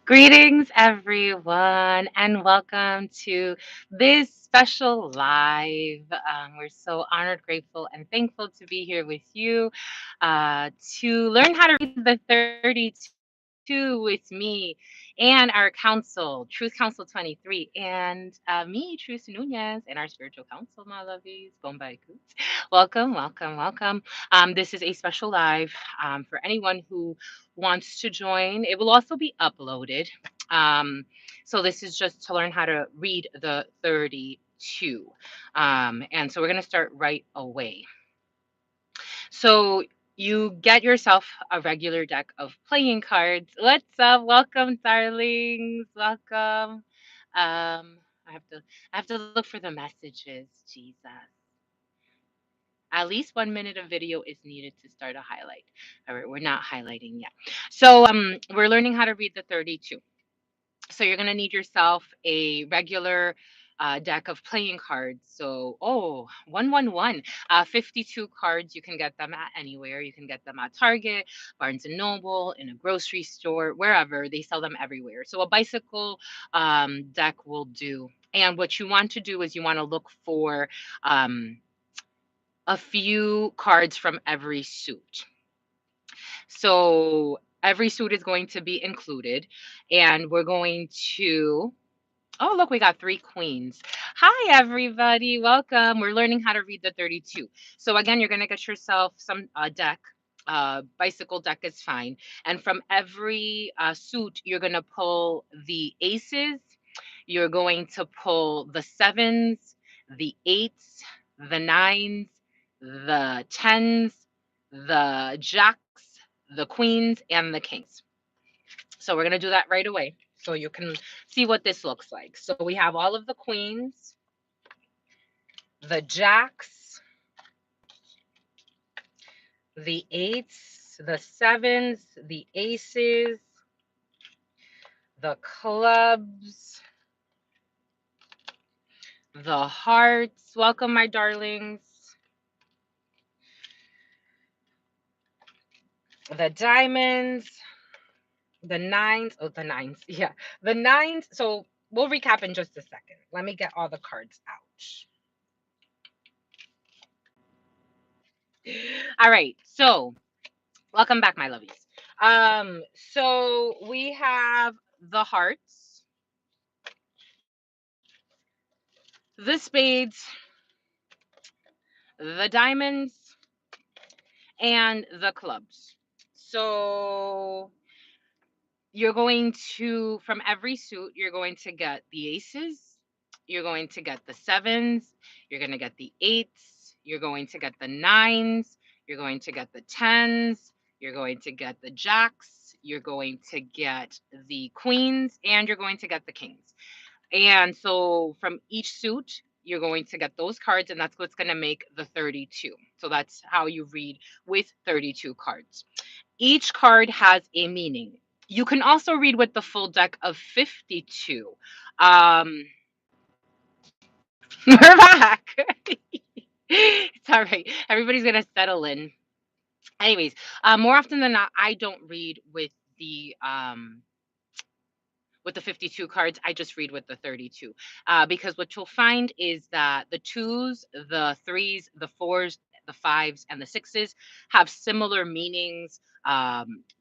Greetings, everyone, and welcome to this special live. We're so honored, grateful, and thankful to be here with you to learn how to read the 32 with me and our council, TruthCouncil23, and me, Truth Nunez, and our spiritual council, my lovies, Bombay Coots. Welcome. This is a special live for anyone who wants to join. It will also be uploaded. Um, so this is just to learn how to read the 32. And so we're going to start right away. So you get yourself a regular deck of playing cards. What's up? Welcome, darlings. Welcome. I have to look for the messages. Jesus. At least 1 minute of video is needed to start a highlight. All right, we're not highlighting yet. So we're learning how to read the 32. So you're gonna need yourself a regular deck of playing cards. So 111, 52 cards. You can get them at anywhere. You can get them at Target, Barnes and Noble, in a grocery store, wherever. They sell them everywhere. So a bicycle deck will do. And what you want to do is you want to look for um, a few cards from every suit. So every suit is going to be included, and we're going to. Oh, look, we got three queens. Hi, everybody. Welcome. We're learning how to read the 32. So, again, you're going to get yourself some deck. Bicycle deck is fine. And from every suit, you're going to pull the aces, you're going to pull the sevens, the eights, the nines, the tens, the jacks, the queens, and the kings. So we're going to do that right away so you can see what this looks like. So we have all of the queens, the jacks, the eights, the sevens, the aces, the clubs, the hearts. Welcome, my darlings. The diamonds, the nines. Oh, the nines. Yeah, the nines. So we'll recap in just a second. Let me get all the cards out. All right. So welcome back, my lovies. So we have the hearts, the spades, the diamonds, and the clubs. So you're going to, from every suit, you're going to get the aces, you're going to get the sevens, you're going to get the eights, you're going to get the nines, you're going to get the tens, you're going to get the jacks, you're going to get the queens, and you're going to get the kings. And so from each suit, you're going to get those cards, and that's what's going to make the 32. So that's how you read with 32 cards. Each card has a meaning. You can also read with the full deck of 52. We're back. It's all right. Everybody's going to settle in. Anyways, more often than not, I don't read with the 52 cards. I just read with the 32 because what you'll find is that the twos, the threes, the fours, the fives, and the sixes have similar meanings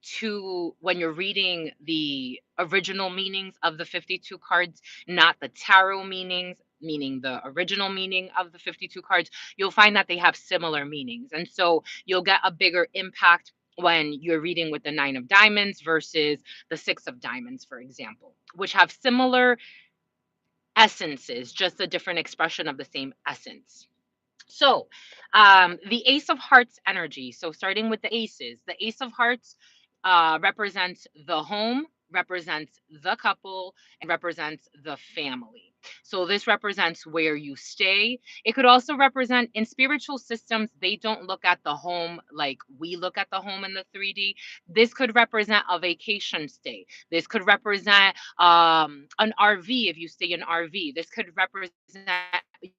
to when you're reading the original meanings of the 52 cards, not the tarot meanings, meaning the original meaning of the 52 cards. You'll find that they have similar meanings. And so you'll get a bigger impact when you're reading with the nine of diamonds versus the six of diamonds, for example, which have similar essences, just a different expression of the same essence. So, the Ace of Hearts energy. So, starting with the aces, the Ace of Hearts represents the home, represents the couple, and represents the family. So, this represents where you stay. It could also represent in spiritual systems, they don't look at the home like we look at the home in the 3D. This could represent a vacation stay. This could represent an RV if you stay in RV. This could represent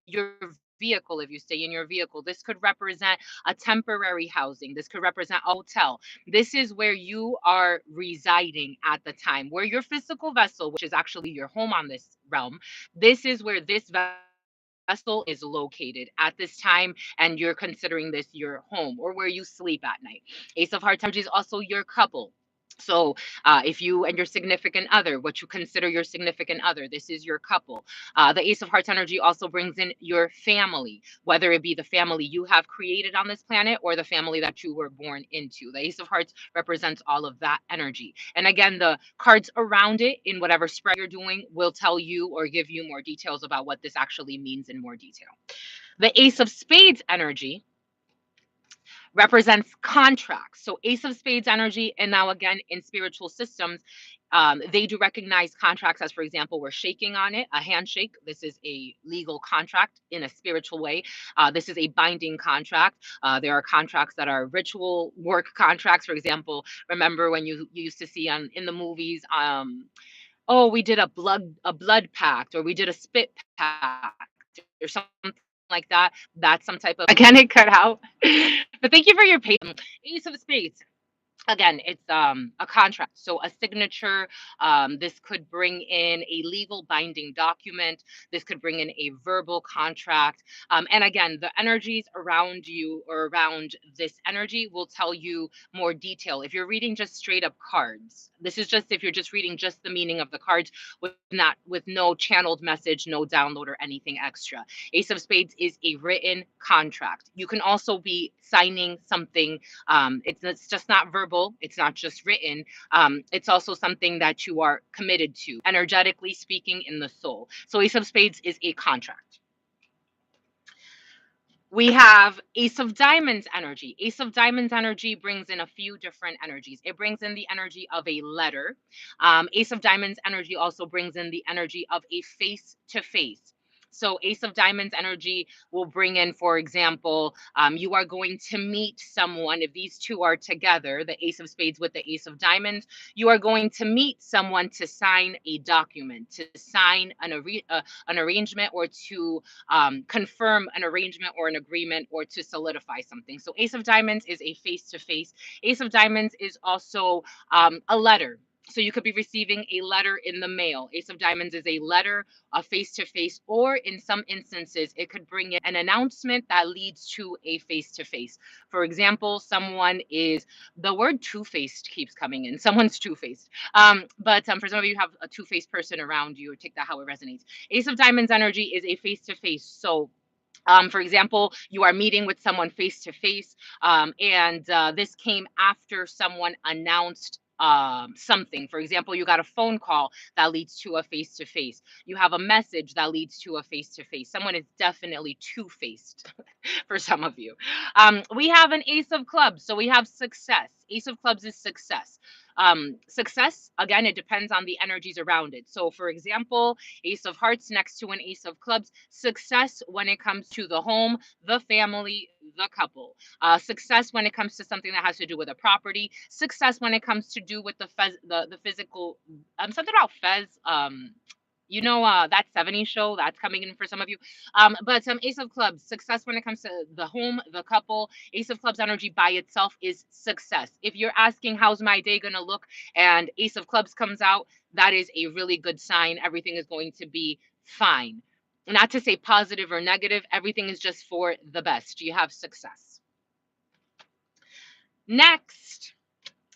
your vehicle, if you stay in your vehicle. This could represent a temporary housing. This could represent a hotel. This is where you are residing at the time, where your physical vessel, which is actually your home on this realm, this is where this vessel is located at this time, and you're considering this your home or where you sleep at night. Ace of Hearts energy is also your couple. So, if you and your significant other, what you consider your significant other, this is your couple. The Ace of Hearts energy also brings in your family, whether it be the family you have created on this planet or the family that you were born into. The Ace of Hearts represents all of that energy. And again, the cards around it in whatever spread you're doing will tell you or give you more details about what this actually means in more detail. The Ace of Spades energy represents contracts. So Ace of Spades energy, and now again in spiritual systems, they do recognize contracts as, for example, we're shaking on it, a handshake. This is a legal contract in a spiritual way. This is a binding contract. There are contracts that are ritual work contracts. For example, remember when you used to see on in the movies, oh, we did a blood pact, or we did a spit pact, or something like that. That's some type of again it cut out. But thank you for your patience. Ace of Spades. Again, it's a contract, so a signature. This could bring in a legal binding document. This could bring in a verbal contract. And again, the energies around you or around this energy will tell you more detail. If you're reading just straight up cards, this is just if you're just reading just the meaning of the cards with no channeled message, no download or anything extra. Ace of Spades is a written contract. You can also be signing something. It's just not verbal. It's not just written. It's also something that you are committed to, energetically speaking, in the soul. So Ace of Spades is a contract. We have Ace of Diamonds energy. Ace of Diamonds energy brings in a few different energies. It brings in the energy of a letter. Ace of Diamonds energy also brings in the energy of a face to face. So, Ace of Diamonds energy will bring in, for example, you are going to meet someone. If these two are together, the Ace of Spades with the Ace of Diamonds, you are going to meet someone to sign a document, to sign an arrangement, or to confirm an arrangement or an agreement, or to solidify something. So Ace of Diamonds is a face-to-face. Ace of Diamonds is also a letter. So you could be receiving a letter in the mail. Ace of Diamonds is a letter, a face-to-face, or in some instances, it could bring in an announcement that leads to a face-to-face. For example, the word two-faced keeps coming in. Someone's two-faced. But for some of you have a two-faced person around you, or take that how it resonates. Ace of Diamonds energy is a face-to-face. So, for example, you are meeting with someone face to face, and this came after someone announced something. For example, you got a phone call that leads to a face to face. You have a message that leads to a face to face. Someone is definitely two faced for some of you. We have an Ace of Clubs. So we have success. Ace of Clubs is success. Success, again, it depends on the energies around it. So, for example, Ace of Hearts next to an Ace of Clubs, success when it comes to the home, the family, the couple. Success when it comes to something that has to do with a property. Success when it comes to do with the physical. Something about Fez. That 70s show that's coming in for some of you. But Ace of Clubs, success when it comes to the home, the couple. Ace of Clubs energy by itself is success. If you're asking how's my day gonna look, and Ace of Clubs comes out, that is a really good sign. Everything is going to be fine. Not to say positive or negative, everything is just for the best. You have success. Next,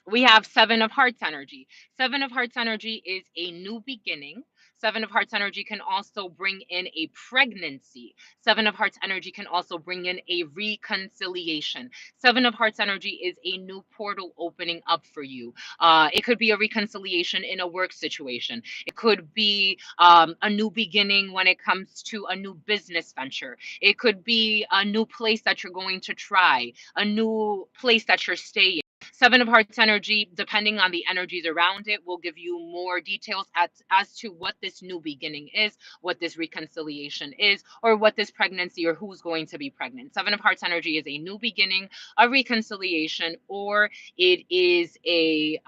we have Seven of Hearts energy. Seven of Hearts energy is a new beginning. Seven of Hearts energy can also bring in a pregnancy. Seven of Hearts energy can also bring in a reconciliation. Seven of Hearts energy is a new portal opening up for you. It could be a reconciliation in a work situation. It could be a new beginning when it comes to a new business venture. It could be a new place that you're going to try, a new place that you're staying. Seven of Hearts energy, depending on the energies around it, will give you more details as to what this new beginning is, what this reconciliation is, or what this pregnancy, or who's going to be pregnant. Seven of Hearts energy is a new beginning, a reconciliation, or it is a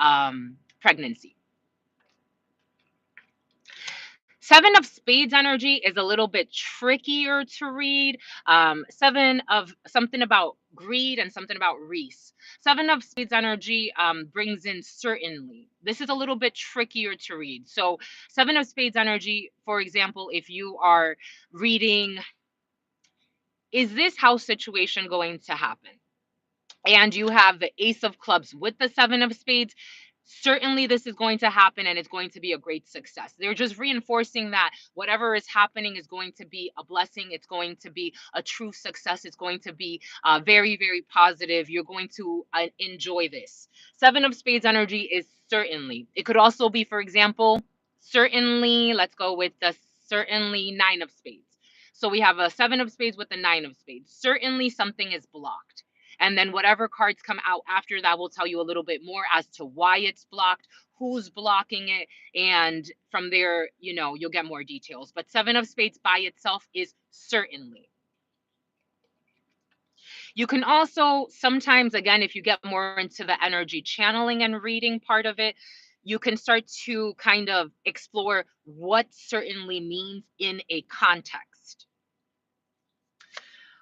pregnancy. Seven of Spades energy is a little bit trickier to read. Seven of something about greed and something about Reese. Seven of Spades energy brings in certainly. This is a little bit trickier to read. So, Seven of Spades energy, for example, if you are reading, is this house situation going to happen? And you have the Ace of Clubs with the Seven of Spades, certainly this is going to happen and it's going to be a great success. They're just reinforcing that whatever is happening is going to be a blessing. It's going to be a true success. It's going to be very, very positive. You're going to enjoy this. Seven of Spades energy is certainly. It could also be, for example, certainly, let's go with the certainly Nine of Spades. So we have a Seven of Spades with the Nine of Spades. Certainly something is blocked. And then whatever cards come out after that will tell you a little bit more as to why it's blocked, who's blocking it. And from there, you know, you'll get more details. But Seven of Spades by itself is certainly. You can also sometimes, again, if you get more into the energy channeling and reading part of it, you can start to kind of explore what certainly means in a context.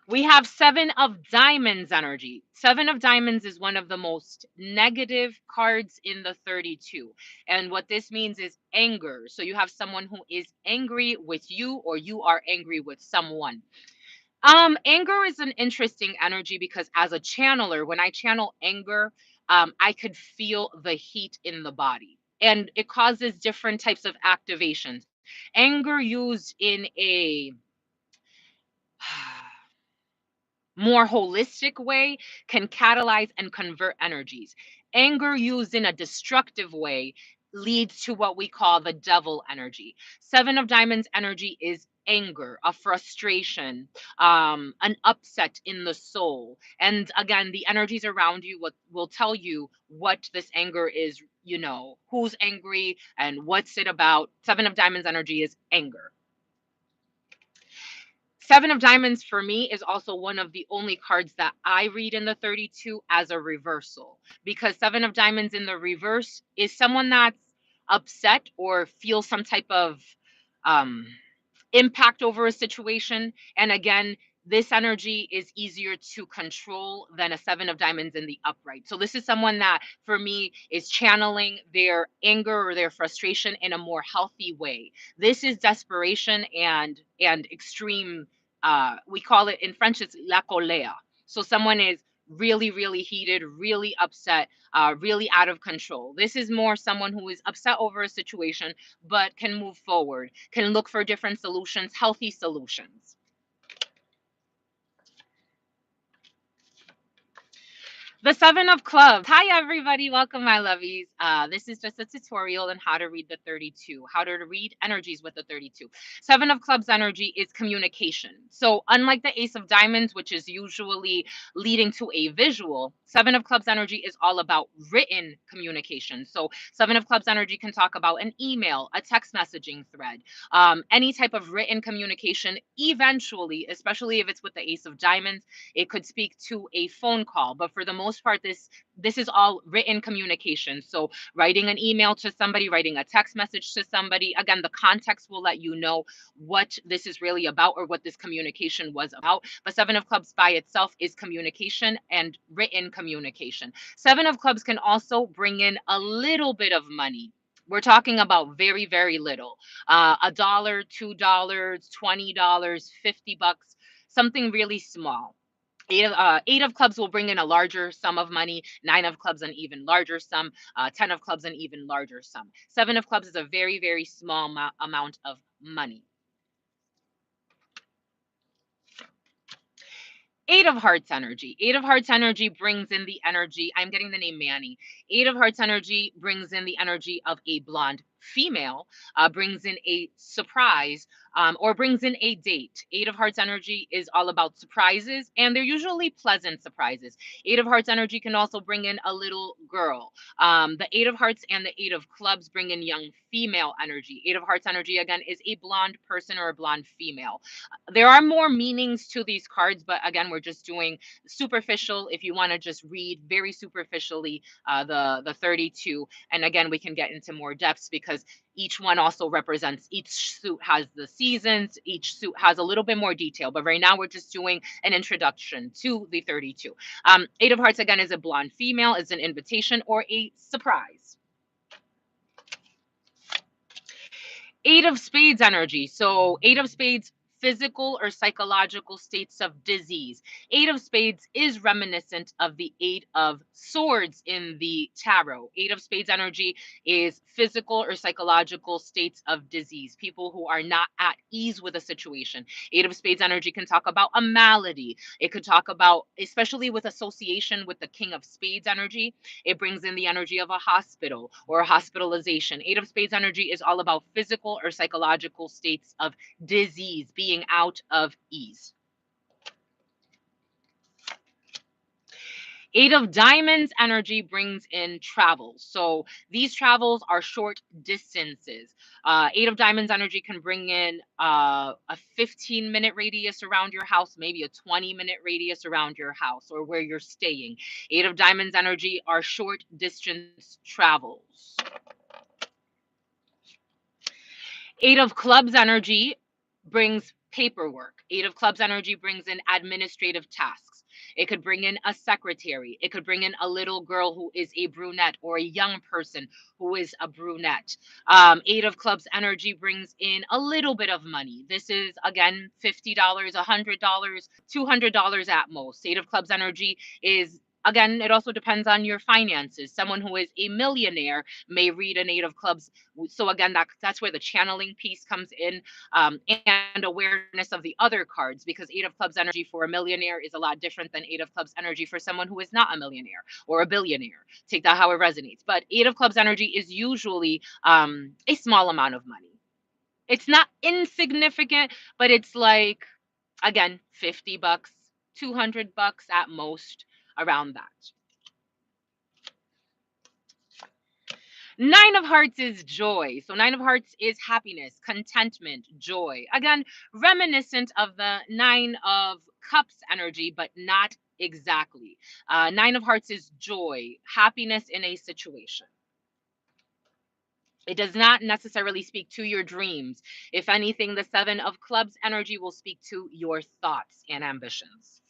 We have Seven of Diamonds energy. Seven of Diamonds is one of the most negative cards in the 32. And what this means is anger. So you have someone who is angry with you or you are angry with someone. Anger is an interesting energy because as a channeler, when I channel anger, I could feel the heat in the body. And it causes different types of activations. Anger used in a more holistic way can catalyze and convert energies. Anger used in a destructive way leads to what we call the devil energy. Seven of Diamonds energy is anger, a frustration, an upset in the soul. And again, the energies around you will tell you what this anger is, you know, who's angry and what's it about. Seven of Diamonds energy is anger. Seven of Diamonds for me is also one of the only cards that I read in the 32 as a reversal because Seven of Diamonds in the reverse is someone that's upset or feels some type of um, impact over a situation. And again, this energy is easier to control than a Seven of Diamonds in the upright. So this is someone that for me is channeling their anger or their frustration in a more healthy way. This is desperation and extreme, we call it in French it's la colère. So someone is really, really heated, really upset, really out of control. This is more someone who is upset over a situation, but can move forward, can look for different solutions, healthy solutions. The Seven of Clubs. Hi, everybody. Welcome, my lovies. This is just a tutorial on how to read the 32, how to read energies with the 32. Seven of Clubs energy is communication. So unlike the Ace of Diamonds, which is usually leading to a visual, Seven of Clubs energy is all about written communication. So Seven of Clubs energy can talk about an email, a text messaging thread, any type of written communication. Eventually, especially if it's with the Ace of Diamonds, it could speak to a phone call, but for the most part, this is all written communication. So writing an email to somebody, writing a text message to somebody, again, the context will let you know what this is really about or what this communication was about. But Seven of Clubs by itself is communication and written communication. Seven of Clubs can also bring in a little bit of money. We're talking about very, very little. $1, $2, $20, $50, something really small. Eight of clubs will bring in a larger sum of money. Nine of clubs, an even larger sum. 10 of clubs, an even larger sum. Seven of clubs is a very, very small amount of money. Eight of Hearts energy. Eight of Hearts energy brings in the energy. I'm getting the name Manny. Eight of Hearts energy brings in the energy of a blonde female, brings in a surprise, or brings in a date. Eight of Hearts energy is all about surprises, and they're usually pleasant surprises. Eight of Hearts energy can also bring in a little girl. The Eight of Hearts and the Eight of Clubs bring in young female energy. Eight of Hearts energy, again, is a blonde person or a blonde female. There are more meanings to these cards, but again, we're just doing superficial. If you want to just read very superficially the 32, and again, we can get into more depths because because each one also represents, each suit has the seasons, each suit has a little bit more detail. But right now we're just doing an introduction to the 32. Eight of Hearts, again, is a blonde female, is an invitation or a surprise. Eight of Spades energy. So Eight of Spades, physical or psychological states of disease. Eight of Spades is reminiscent of the Eight of Swords in the tarot. Eight of Spades energy is physical or psychological states of disease, people who are not at ease with a situation. Eight of Spades energy can talk about a malady. It could talk about, especially with association with the King of Spades energy, it brings in the energy of a hospital or a hospitalization. Eight of Spades energy is all about physical or psychological states of disease, being out of ease. Eight of Diamonds energy brings in travels. So these travels are short distances. Eight of Diamonds energy can bring in a 15-minute radius around your house, maybe a 20-minute radius around your house or where you're staying. Eight of Diamonds energy are short distance travels. Eight of Clubs energy brings paperwork. Eight of Clubs energy brings in administrative tasks. It could bring in a secretary. It could bring in a little girl who is a brunette or a young person who is a brunette. Eight of Clubs energy brings in a little bit of money. This is, again, $50, $100, $200 at most. Eight of Clubs energy is, again, it also depends on your finances. Someone who is a millionaire may read an Eight of Clubs. So again, that's where the channeling piece comes in, and awareness of the other cards, because Eight of Clubs energy for a millionaire is a lot different than Eight of Clubs energy for someone who is not a millionaire or a billionaire. Take that how it resonates. But Eight of Clubs energy is usually a small amount of money. It's not insignificant, but it's like, again, $50, $200 at most, around that. Nine of Hearts is joy. So Nine of Hearts is happiness, contentment, joy. Again, reminiscent of the Nine of Cups energy, but not exactly. Nine of Hearts is joy, happiness in a situation. It does not necessarily speak to your dreams. If anything, the Seven of Clubs energy will speak to your thoughts and ambitions.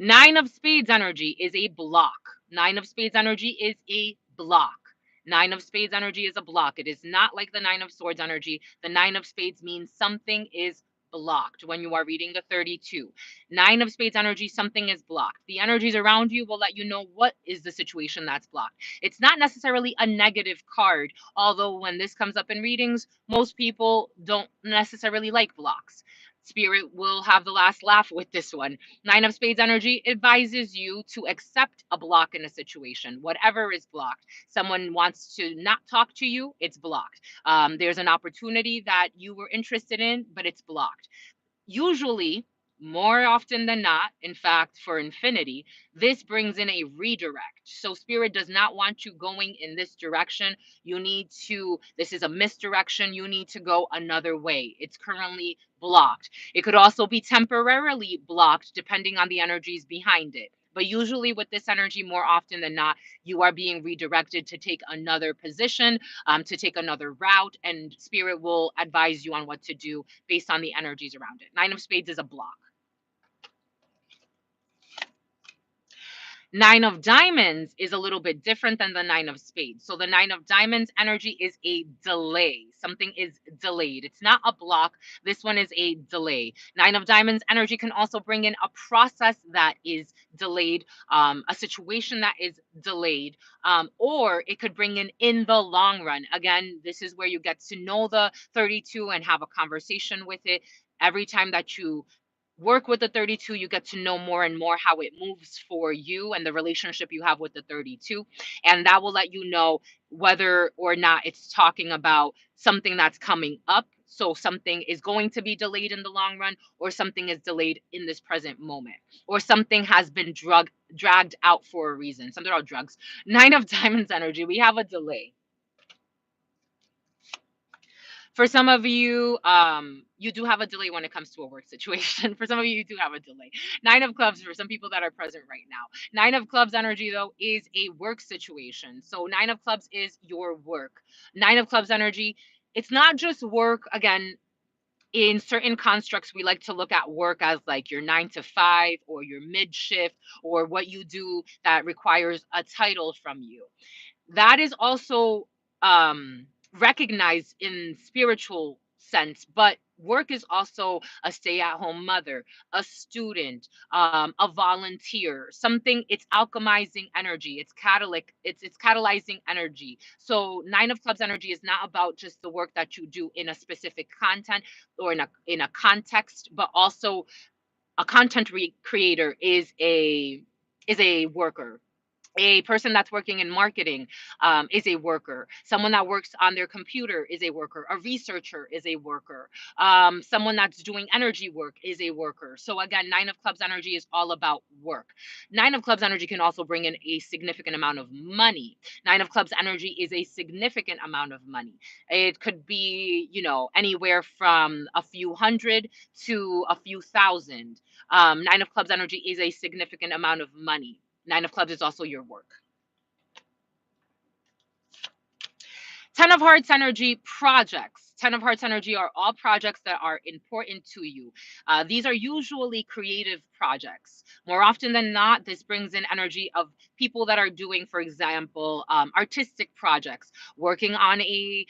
Nine of Spades energy is a block. Nine of Spades energy is a block. Nine of Spades energy is a block. It is not like the Nine of Swords energy. The Nine of Spades means something is blocked when you are reading the 32. Nine of Spades energy, something is blocked. The energies around you will let you know what is the situation that's blocked. It's not necessarily a negative card, although when this comes up in readings, most people don't necessarily like blocks. Spirit will have the last laugh with this one. Nine of Spades energy advises you to accept a block in a situation, whatever is blocked. Someone wants to not talk to you, it's blocked. There's an opportunity that you were interested in, but it's blocked. Usually, more often than not, in fact, for infinity, this brings in a redirect. So Spirit does not want you going in this direction. You need to, this is a misdirection. You need to go another way. It's currently blocked. It could also be temporarily blocked depending on the energies behind it. But usually with this energy, more often than not, you are being redirected to take another position, to take another route, and Spirit will advise you on what to do based on the energies around it. Nine of Spades is a block. Nine of Diamonds is a little bit different than the Nine of Spades. So the Nine of Diamonds energy is a delay. Something is delayed. It's not a block. This one is a delay. Nine of Diamonds energy can also bring in a process that is delayed, a situation that is delayed, or it could bring in the long run. Again, this is where you get to know the 32 and have a conversation with it. Every time that you work with the 32, you get to know more and more how it moves for you and the relationship you have with the 32. And that will let you know whether or not it's talking about something that's coming up. So something is going to be delayed in the long run, or something is delayed in this present moment, or something has been dragged out for a reason. Something about drugs. Nine of Diamonds energy, we have a delay. For some of you, you do have a delay when it comes to a work situation. For some of you do have a delay. Nine of Clubs for some people that are present right now. Nine of Clubs energy, though, is a work situation. So Nine of Clubs is your work. Nine of Clubs energy, it's not just work. Again, in certain constructs, we like to look at work as like your 9 to 5 or your mid shift or what you do that requires a title from you. That is also recognized in spiritual sense, but work is also a stay-at-home mother, a student, a volunteer, something. It's alchemizing energy, it's catalytic, it's catalyzing energy. So Nine of Clubs energy is not about just the work that you do in a specific content or in a context, but also a creator is a worker. A person that's working in marketing is a worker. Someone that works on their computer is a worker. A researcher is a worker. Someone that's doing energy work is a worker. So again, Nine of Clubs energy is all about work. Nine of Clubs energy can also bring in a significant amount of money. Nine of Clubs energy is a significant amount of money. It could be, anywhere from a few hundred to a few thousand. Nine of Clubs energy is a significant amount of money. Nine of Clubs is also your work. Ten of Hearts energy, projects. Ten of Hearts energy are all projects that are important to you. These are usually creative projects. More often than not, this brings in energy of people that are doing, for example, artistic projects, working on a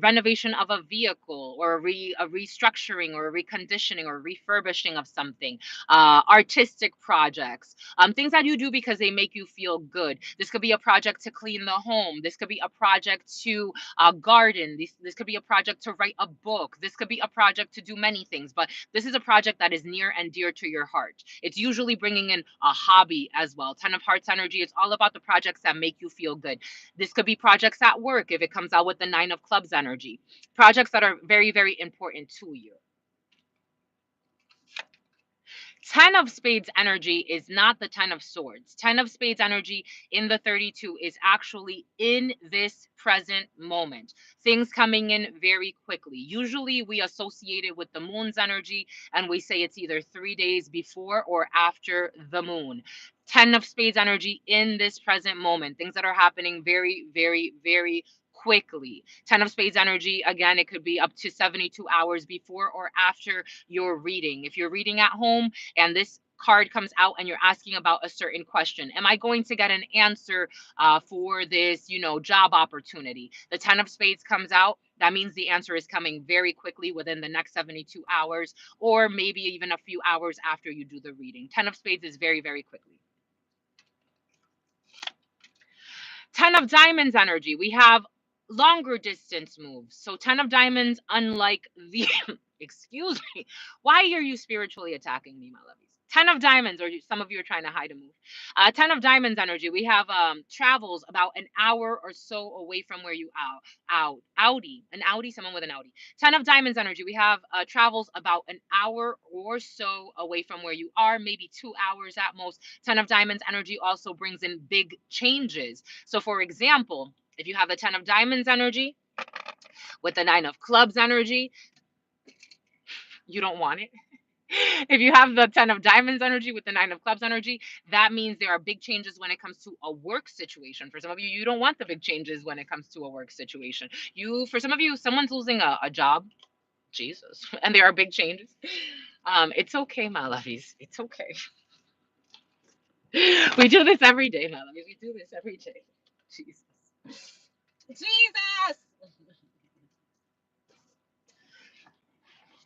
renovation of a vehicle or a restructuring or a reconditioning or refurbishing of something, artistic projects, things that you do because they make you feel good. This could be a project to clean the home. This could be a project to garden. This could be a project to write a book. This could be a project to do many things, but this is a project that is near and dear to your heart. It's usually bringing in a hobby as well. Ten of Hearts energy is all about the projects that make you feel good. This could be projects at work if it comes out with the Nine of Clubs energy. Projects that are very, very important to you. Ten of Spades energy is not the Ten of Swords. Ten of Spades energy in the 32 is actually in this present moment. Things coming in very quickly. Usually we associate it with the moon's energy and we say it's either 3 days before or after the moon. Ten of Spades energy in this present moment. Things that are happening very, very, very quickly. Ten of Spades energy, again, it could be up to 72 hours before or after your reading. If you're reading at home and this card comes out and you're asking about a certain question, am I going to get an answer for this, job opportunity? The Ten of Spades comes out. That means the answer is coming very quickly within the next 72 hours, or maybe even a few hours after you do the reading. Ten of Spades is very, very quickly. Ten of Diamonds energy. We have longer distance moves. So Ten of Diamonds, unlike the excuse me, why are you spiritually attacking me, my lovies? Ten of Diamonds, or some of you are trying to hide a move. Ten of Diamonds energy. We have travels about an hour or so away from where you someone with an Audi. Ten of Diamonds energy. We have travels about an hour or so away from where you are, maybe 2 hours at most. Ten of Diamonds energy also brings in big changes. So for example, if you have the Ten of Diamonds energy with the Nine of Clubs energy, you don't want it. If you have the Ten of Diamonds energy with the Nine of Clubs energy, that means there are big changes when it comes to a work situation. For some of you, you don't want the big changes when it comes to a work situation. For some of you, someone's losing a job, Jesus, and there are big changes. It's okay, my lovies. It's okay. We do this every day, my lovies. We do this every day. Jesus. Jesus!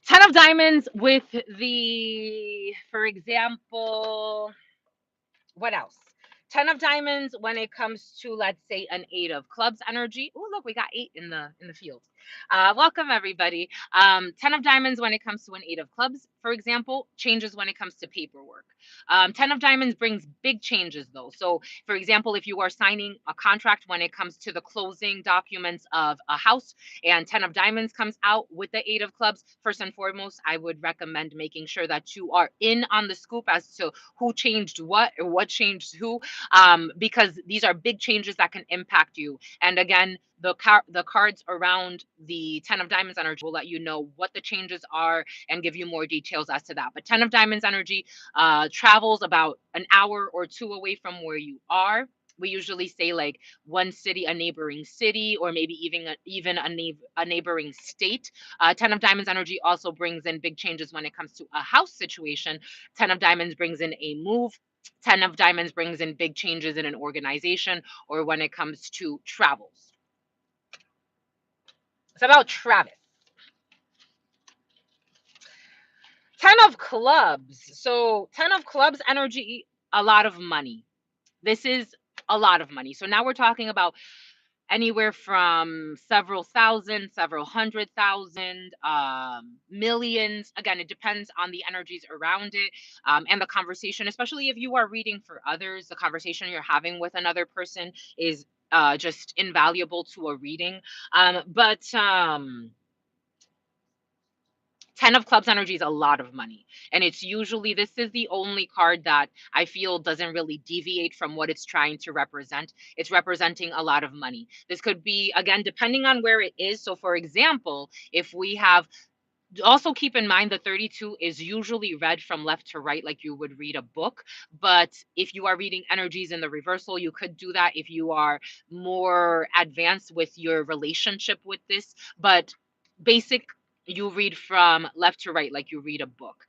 Ten of Diamonds with for example, what else? Ten of Diamonds when it comes to, let's say, an Eight of Clubs energy. Oh, look, we got 8 in the field. Welcome everybody. Ten of Diamonds when it comes to an Eight of Clubs, for example, changes when it comes to paperwork. Ten of Diamonds brings big changes though. So for example, if you are signing a contract when it comes to the closing documents of a house and Ten of Diamonds comes out with the Eight of Clubs, first and foremost, I would recommend making sure that you are in on the scoop as to who changed what or what changed who, because these are big changes that can impact you. And again, the cards around the 10 of diamonds energy will let you know what the changes are and give you more details as to that. But 10 of diamonds energy travels about an hour or two away from where you are. We usually say like one city, a neighboring city, or maybe even a neighboring state. 10 of diamonds energy also brings in big changes when it comes to a house situation. 10 of diamonds brings in a move. 10 of diamonds brings in big changes in an organization or when it comes to travels. It's about Travis. 10 of clubs. So 10 of clubs energy, a lot of money. This is a lot of money. So now we're talking about anywhere from several thousand, several hundred thousand, millions. Again, it depends on the energies around it, and the conversation, especially if you are reading for others, the conversation you're having with another person is just invaluable to a reading. But 10 of clubs energy is a lot of money. And it's usually, this is the only card that I feel doesn't really deviate from what it's trying to represent. It's representing a lot of money. This could be, again, depending on where it is. So, for example, if we have, also keep in mind the 32 is usually read from left to right like you would read a book. But if you are reading energies in the reversal, you could do that if you are more advanced with your relationship with this. But basic, you read from left to right like you read a book.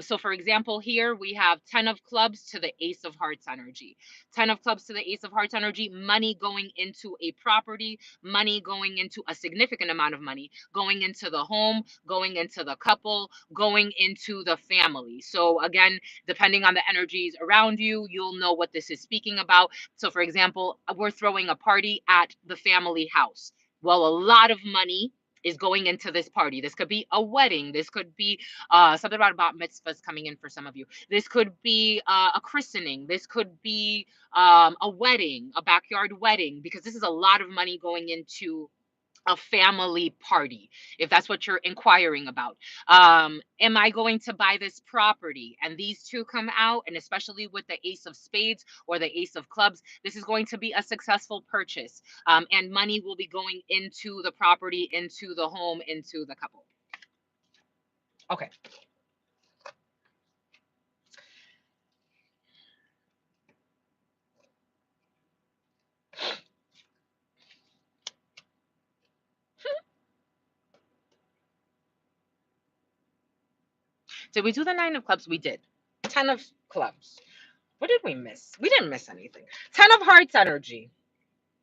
So for example, here we have 10 of clubs to the ace of hearts energy. 10 of clubs to the ace of hearts energy, money going into a property, money going into a significant amount of money, going into the home, going into the couple, going into the family. So again, depending on the energies around you, you'll know what this is speaking about. So for example, we're throwing a party at the family house. Well, a lot of money is going into this party. This could be a wedding. This could be something about mitzvahs coming in for some of you. This could be a christening. This could be a wedding, a backyard wedding, because this is a lot of money going into a family party, if that's what you're inquiring about. Am I going to buy this property? And these two come out, and especially with the ace of spades or the ace of clubs, this is going to be a successful purchase. And money will be going into the property, into the home, into the couple. Okay. Did we do the 9 of clubs? We did. 10 of clubs. What did we miss? We didn't miss anything. 10 of hearts energy.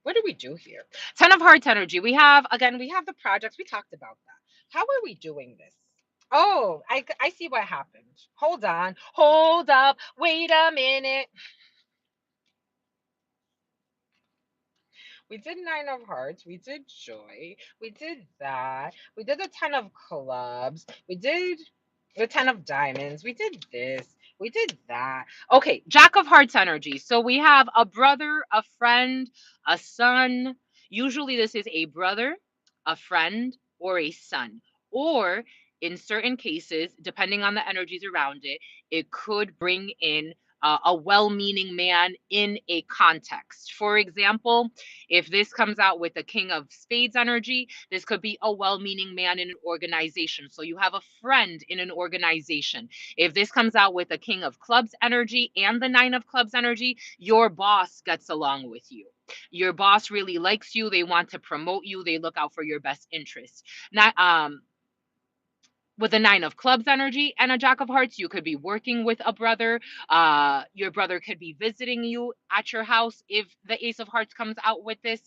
What do we do here? 10 of hearts energy. We have, again, we have the projects. We talked about that. How are we doing this? Oh, I see what happened. Hold on. Hold up. Wait a minute. We did 9 of hearts. We did joy. We did that. We did the 10 of clubs. We did the 10 of diamonds. We did this. We did that. Okay, Jack of hearts energy. So we have a brother, a friend, a son. Usually this is a brother, a friend, or a son. Or in certain cases, depending on the energies around it, it could bring in a well-meaning man in a context. For example, if this comes out with a king of spades energy, this could be a well-meaning man in an organization. So you have a friend in an organization. If this comes out with a king of clubs energy and the 9 of clubs energy, your boss gets along with you. Your boss really likes you. They want to promote you. They look out for your best interests. Not with a 9 of clubs energy and a jack of hearts, you could be working with a brother. Your brother could be visiting you at your house if the ace of hearts comes out with this.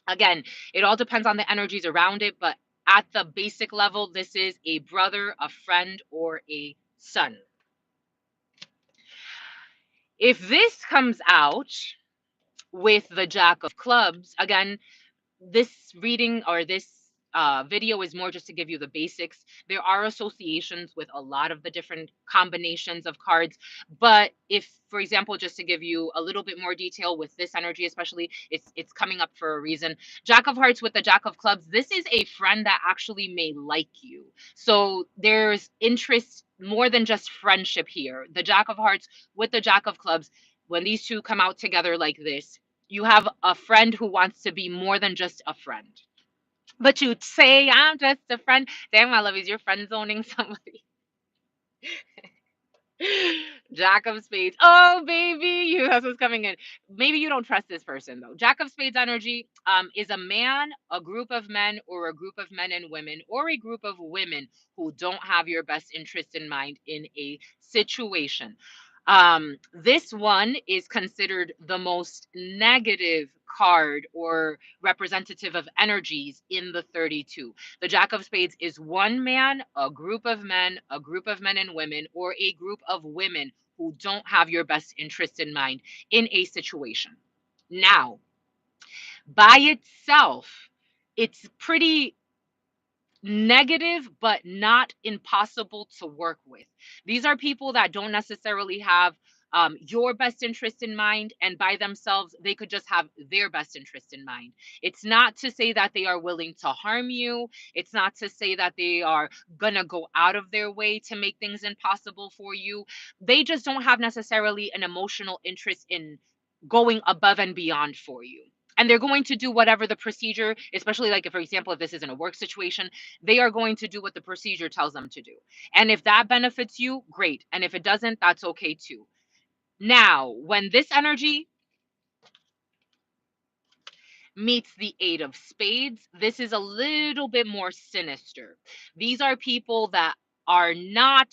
Again, it all depends on the energies around it, but at the basic level, this is a brother, a friend, or a son. If this comes out with the jack of clubs, again, this reading or this video is more just to give you the basics. There are associations with a lot of the different combinations of cards, but if, for example, just to give you a little bit more detail with this energy, especially, it's coming up for a reason. Jack of hearts with the jack of clubs, this is a friend that actually may like you. So there's interest more than just friendship here. The jack of hearts with the jack of clubs, when these two come out together like this, You have a friend who wants to be more than just a friend. But you say, I'm just a friend. Damn, my love, is your friend zoning somebody? Jack of Spades. Oh, baby, you that's what's coming in. Maybe you don't trust this person though. Jack of Spades energy is a man, a group of men, or a group of men and women, or a group of women who don't have your best interest in mind in a situation. This one is considered the most negative card or representative of energies in the 32. The Jack of Spades is one man, a group of men, a group of men and women, or a group of women who don't have your best interest in mind in a situation. Now, by itself, it's pretty negative, but not impossible to work with. These are people that don't necessarily have your best interest in mind, and by themselves, they could just have their best interest in mind. It's not to say that they are willing to harm you. It's not to say that they are gonna go out of their way to make things impossible for you. They just don't have necessarily an emotional interest in going above and beyond for you. And they're going to do whatever the procedure, especially like if, for example, if this isn't a work situation, they are going to do what the procedure tells them to do. And if that benefits you, great. And if it doesn't, that's okay too. Now, when this energy meets the Eight of Spades, this is a little bit more sinister. These are people that are not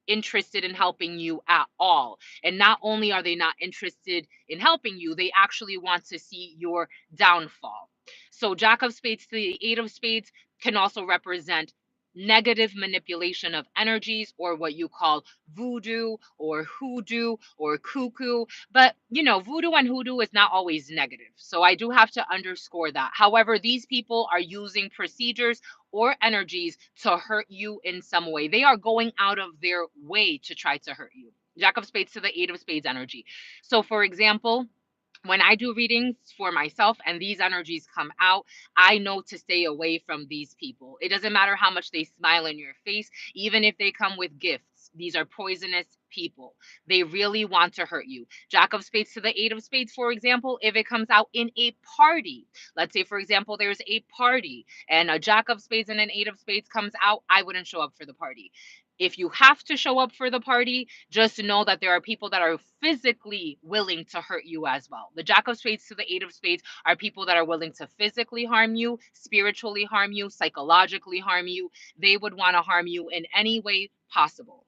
interested in helping you at all. And not only are they not interested in helping you, they actually want to see your downfall. So, Jack of Spades to the Eight of Spades can also represent negative manipulation of energies, or what you call voodoo or hoodoo or cuckoo. But, voodoo and hoodoo is not always negative. So I do have to underscore that. However, these people are using procedures or energies to hurt you in some way. They are going out of their way to try to hurt you. Jack of Spades to the Eight of Spades energy. So, for example, when I do readings for myself and these energies come out, I know to stay away from these people. It doesn't matter how much they smile in your face, even if they come with gifts. These are poisonous people. They really want to hurt you. Jack of Spades to the Eight of Spades, for example, if it comes out in a party, let's say, for example, there's a party and a Jack of Spades and an Eight of Spades comes out, I wouldn't show up for the party. If you have to show up for the party, just know that there are people that are physically willing to hurt you as well. The Jack of Spades to the Eight of Spades are people that are willing to physically harm you, spiritually harm you, psychologically harm you. They would want to harm you in any way possible.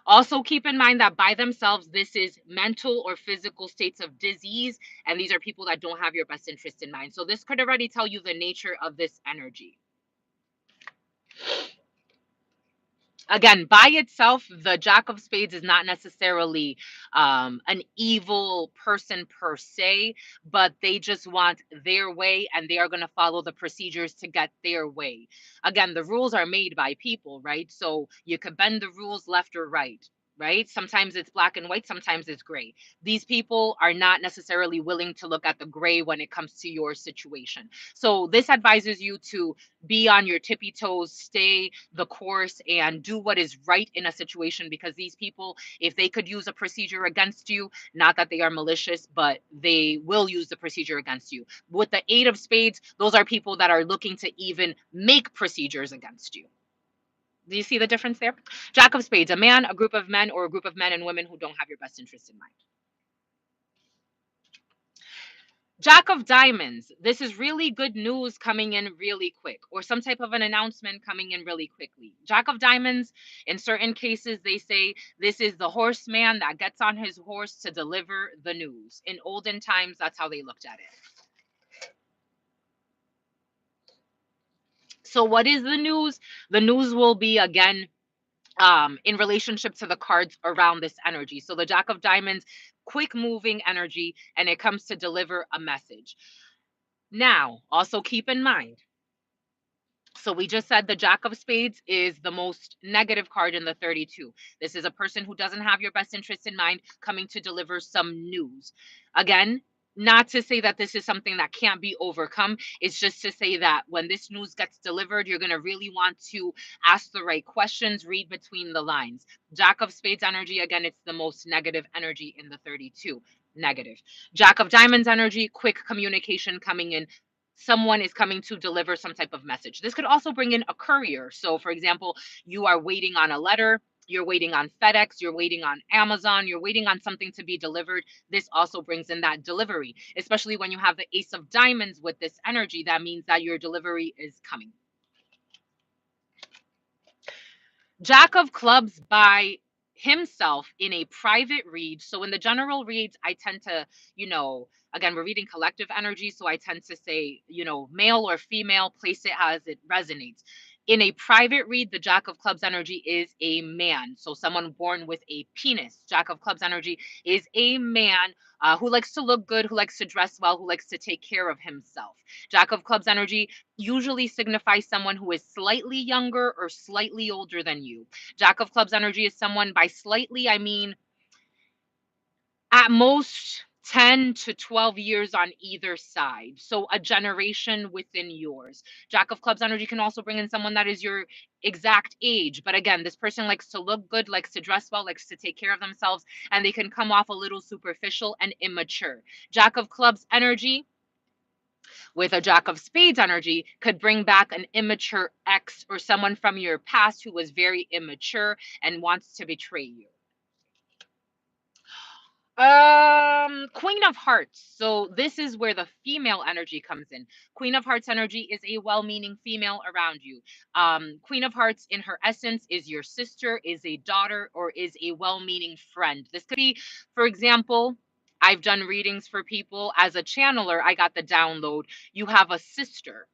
Also, keep in mind that by themselves, this is mental or physical states of disease, and these are people that don't have your best interest in mind. So, this could already tell you the nature of this energy. Again, by itself, the Jack of Spades is not necessarily an evil person per se, but they just want their way and they are going to follow the procedures to get their way. Again, the rules are made by people, right? So you could bend the rules left or right. Right? Sometimes it's black and white, sometimes it's gray. These people are not necessarily willing to look at the gray when it comes to your situation. So, this advises you to be on your tippy toes, stay the course, and do what is right in a situation, because these people, if they could use a procedure against you, not that they are malicious, but they will use the procedure against you. With the Eight of Spades, those are people that are looking to even make procedures against you. Do you see the difference there? Jack of Spades, a man, a group of men, or a group of men and women who don't have your best interest in mind. Jack of Diamonds. This is really good news coming in really quick, or some type of an announcement coming in really quickly. Jack of Diamonds, in certain cases, they say this is the horseman that gets on his horse to deliver the news. In olden times, that's how they looked at it. So, what is the news? The news will be, again, in relationship to the cards around this energy. So, the Jack of Diamonds, quick moving energy, and it comes to deliver a message. Now, also keep in mind, so we just said the Jack of Spades is the most negative card in the 32. This is a person who doesn't have your best interest in mind, coming to deliver some news. Again, not to say that this is something that can't be overcome. It's just to say that when this news gets delivered, you're going to really want to ask the right questions, read between the lines. Jack of Spades energy, again, it's the most negative energy in the 32. negative. Jack of Diamonds energy, quick communication coming in. Someone is coming to deliver some type of message. This could also bring in a courier. So, for example, you are waiting on a letter, you're waiting on FedEx, you're waiting on Amazon, you're waiting on something to be delivered. This also brings in that delivery, especially when you have the Ace of Diamonds with this energy. That means that your delivery is coming. Jack of Clubs by himself in a private read. So in the general reads, I tend to, again, we're reading collective energy. So I tend to say, male or female, place it as it resonates. In a private read, the Jack of Clubs energy is a man. So someone born with a penis. Jack of Clubs energy is a man who likes to look good, who likes to dress well, who likes to take care of himself. Jack of Clubs energy usually signifies someone who is slightly younger or slightly older than you. Jack of Clubs energy is someone, by slightly, I mean at most 10 to 12 years on either side. So a generation within yours. Jack of Clubs energy can also bring in someone that is your exact age. But again, this person likes to look good, likes to dress well, likes to take care of themselves, and they can come off a little superficial and immature. Jack of Clubs energy with a Jack of Spades energy could bring back an immature ex or someone from your past who was very immature and wants to betray you. Queen of Hearts. So this is where the female energy comes in. Queen of Hearts energy is a well-meaning female around you. Queen of Hearts in her essence is your sister, is a daughter, or is a well-meaning friend. This could be, for example, I've done readings for people as a channeler. I got the download. You have a sister.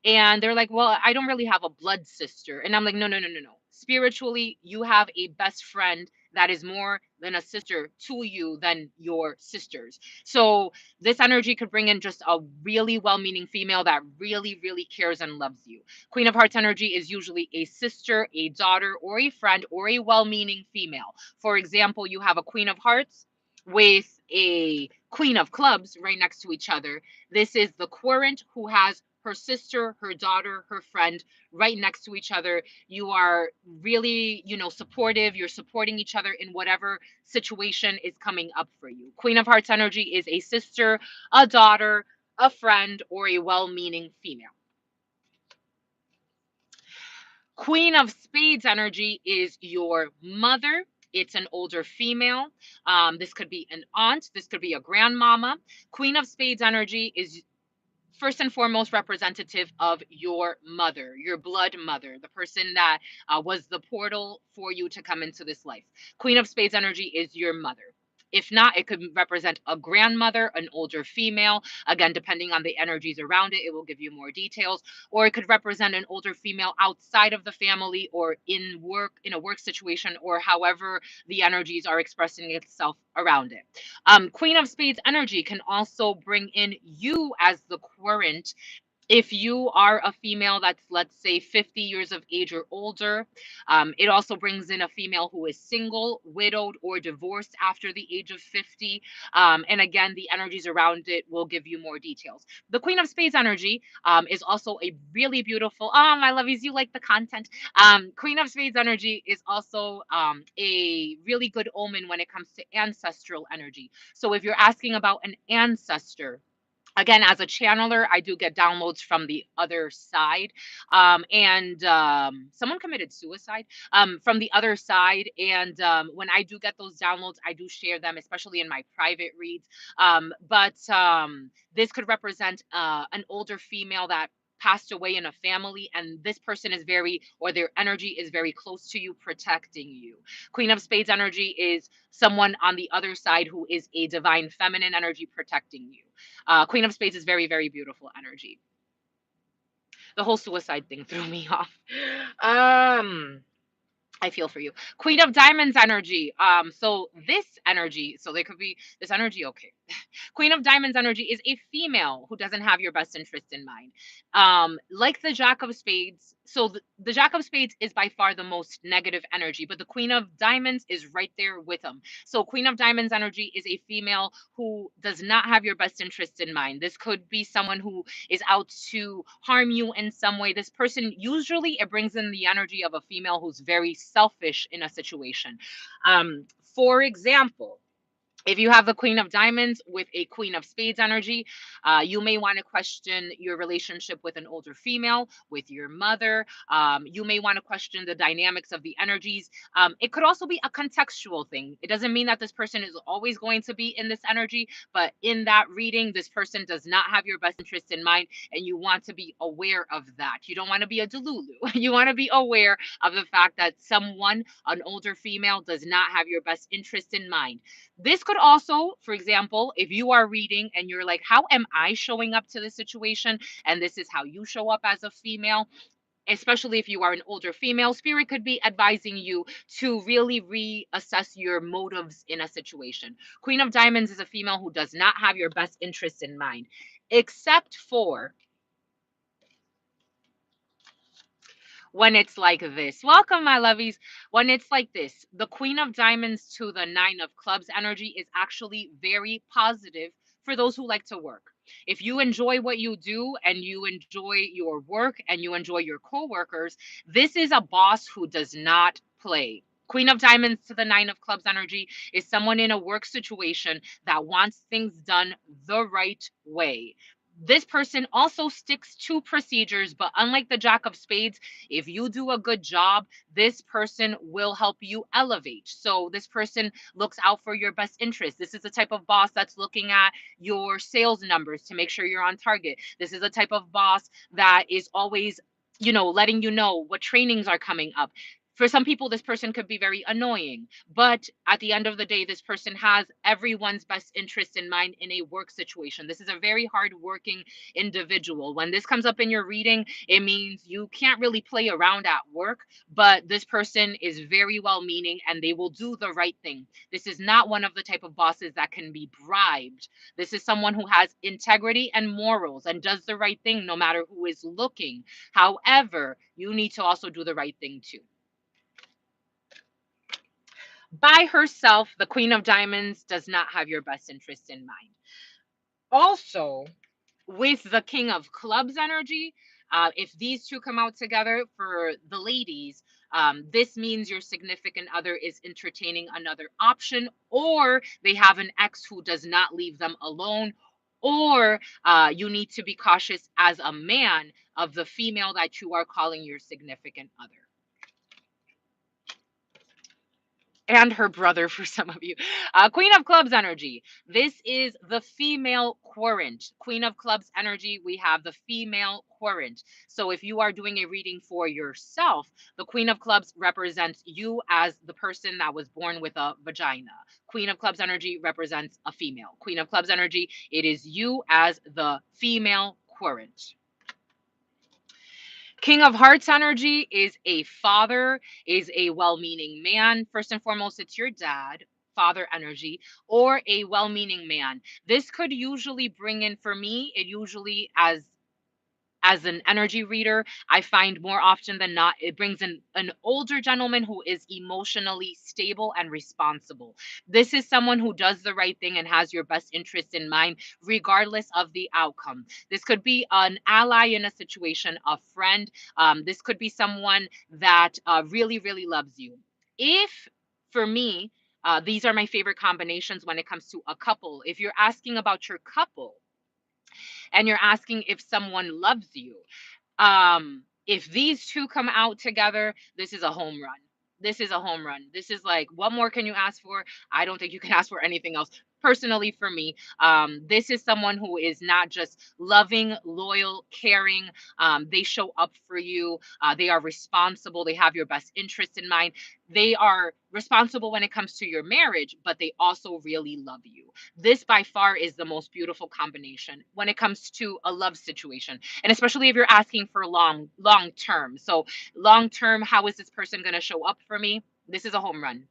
And they're like, well, I don't really have a blood sister. And I'm like, no, no, no, no, no. Spiritually, you have a best friend that is more than a sister to you than your sisters. So this energy could bring in just a really well-meaning female that really, really cares and loves you. Queen of Hearts energy is usually a sister, a daughter, or a friend, or a well-meaning female. For example, you have a Queen of Hearts with a Queen of Clubs right next to each other. This is the querent who has her sister, her daughter, her friend right next to each other. You are really, supportive. You're supporting each other in whatever situation is coming up for you. Queen of Hearts energy is a sister, a daughter, a friend, or a well-meaning female. Queen of Spades energy is your mother. It's an older female. This could be an aunt. This could be a grandmama. Queen of Spades energy is first and foremost representative of your mother, your blood mother, the person that was the portal for you to come into this life. Queen of Spades energy is your mother. If not, it could represent a grandmother, an older female. Again, depending on the energies around it, it will give you more details. Or it could represent an older female outside of the family or in a work situation, or however the energies are expressing itself around it. Queen of Spades energy can also bring in you as the querent. If you are a female that's, let's say, 50 years of age or older. It also brings in a female who is single, widowed, or divorced after the age of 50. And again, the energies around it will give you more details. The Queen of Spades energy is also a really beautiful, my lovies, you like the content. Queen of Spades energy is also a really good omen when it comes to ancestral energy. So if you're asking about an ancestor, again, as a channeler, I do get downloads from the other side. And someone committed suicide from the other side. And when I do get those downloads, I do share them, especially in my private reads. But this could represent an older female that passed away in a family, and this person is very, or their energy is very close to you, protecting you. Queen of Spades energy is someone on the other side who is a divine feminine energy protecting you. Queen of Spades is very, very beautiful energy. The whole suicide thing threw me off. I feel for you. Queen of Diamonds energy. So this energy, so there could be this energy, okay. Queen of Diamonds energy is a female who doesn't have your best interest in mind. Like the Jack of Spades. So the Jack of Spades is by far the most negative energy, but the Queen of Diamonds is right there with them. So Queen of Diamonds energy is a female who does not have your best interest in mind. This could be someone who is out to harm you in some way. This person, usually it brings in the energy of a female who's very selfish in a situation. For example, If you have the Queen of Diamonds with a Queen of Spades energy, you may want to question your relationship with an older female, with your mother. You may want to question the dynamics of the energies. It could also be a contextual thing. It doesn't mean that this person is always going to be in this energy, but in that reading, this person does not have your best interest in mind, and you want to be aware of that. You don't want to be a delulu. You want to be aware of the fact that someone, an older female, does not have your best interest in mind. This could also, for example, if you are reading and you're like, how am I showing up to this situation? And this is how you show up as a female, especially if you are an older female, spirit could be advising you to really reassess your motives in a situation. Queen of Diamonds is a female who does not have your best interests in mind, except for when it's like this. Welcome, my lovies. When it's like this, the Queen of Diamonds to the Nine of Clubs energy is actually very positive for those who like to work. If you enjoy what you do and you enjoy your work and you enjoy your coworkers, this is a boss who does not play. Queen of Diamonds to the Nine of Clubs energy is someone in a work situation that wants things done the right way. This person also sticks to procedures, but unlike the Jack of Spades, if you do a good job, this person will help you elevate. So this person looks out for your best interest. This is the type of boss that's looking at your sales numbers to make sure you're on target. This is a type of boss that is always, letting you know what trainings are coming up. For some people, this person could be very annoying, but at the end of the day, this person has everyone's best interest in mind in a work situation. This is a very hardworking individual. When this comes up in your reading, it means you can't really play around at work, but this person is very well meaning and they will do the right thing. This is not one of the type of bosses that can be bribed. This is someone who has integrity and morals and does the right thing no matter who is looking. However, you need to also do the right thing too. By herself, the Queen of Diamonds does not have your best interest in mind. Also, with the King of Clubs energy, if these two come out together for the ladies, this means your significant other is entertaining another option, or they have an ex who does not leave them alone, or you need to be cautious as a man of the female that you are calling your significant other. And her brother for some of you. Queen of Clubs energy. This is the female querent. Queen of Clubs energy, we have the female querent. So if you are doing a reading for yourself, the Queen of Clubs represents you as the person that was born with a vagina. Queen of Clubs energy represents a female. Queen of Clubs energy, it is you as the female querent. King of Hearts energy is a father, is a well meaning man. First and foremost, it's your dad, father energy, or a well meaning man. This could usually bring in, for me, it usually as an energy reader, I find more often than not, it brings in an older gentleman who is emotionally stable and responsible. This is someone who does the right thing and has your best interest in mind, regardless of the outcome. This could be an ally in a situation, a friend. This could be someone that really, really loves you. If, for me, these are my favorite combinations when it comes to a couple. If you're asking about your couple, and you're asking if someone loves you. If these two come out together, this is a home run. This is a home run. This is like, what more can you ask for? I don't think you can ask for anything else. Personally, for me, this is someone who is not just loving, loyal, caring. They show up for you. They are responsible. They have your best interest in mind. They are responsible when it comes to your marriage, but they also really love you. This by far is the most beautiful combination when it comes to a love situation, and especially if you're asking for long term. So long term, how is this person going to show up for me? This is a home run.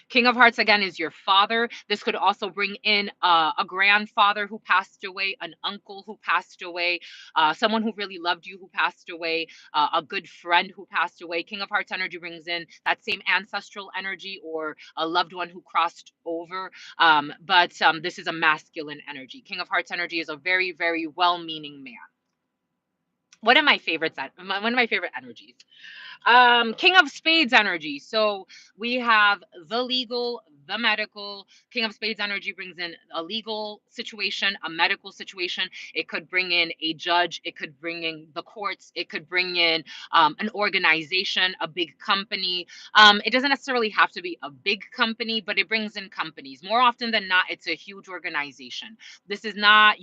King of Hearts again is your father. This could also bring in a grandfather who passed away, an uncle who passed away, someone who really loved you who passed away, a good friend who passed away. King of Hearts energy brings in that same ancestral energy or a loved one who crossed over. But this is a masculine energy. King of Hearts energy is a very, very well meaning man. one of my favorites, one of my favorite energies. King of Spades energy. So we have the legal, the medical. King of Spades energy brings in a legal situation, a medical situation. It could bring in a judge. It could bring in the courts. It could bring in an organization, a big company. It doesn't necessarily have to be a big company, but it brings in companies. More often than not, it's a huge organization. This is not,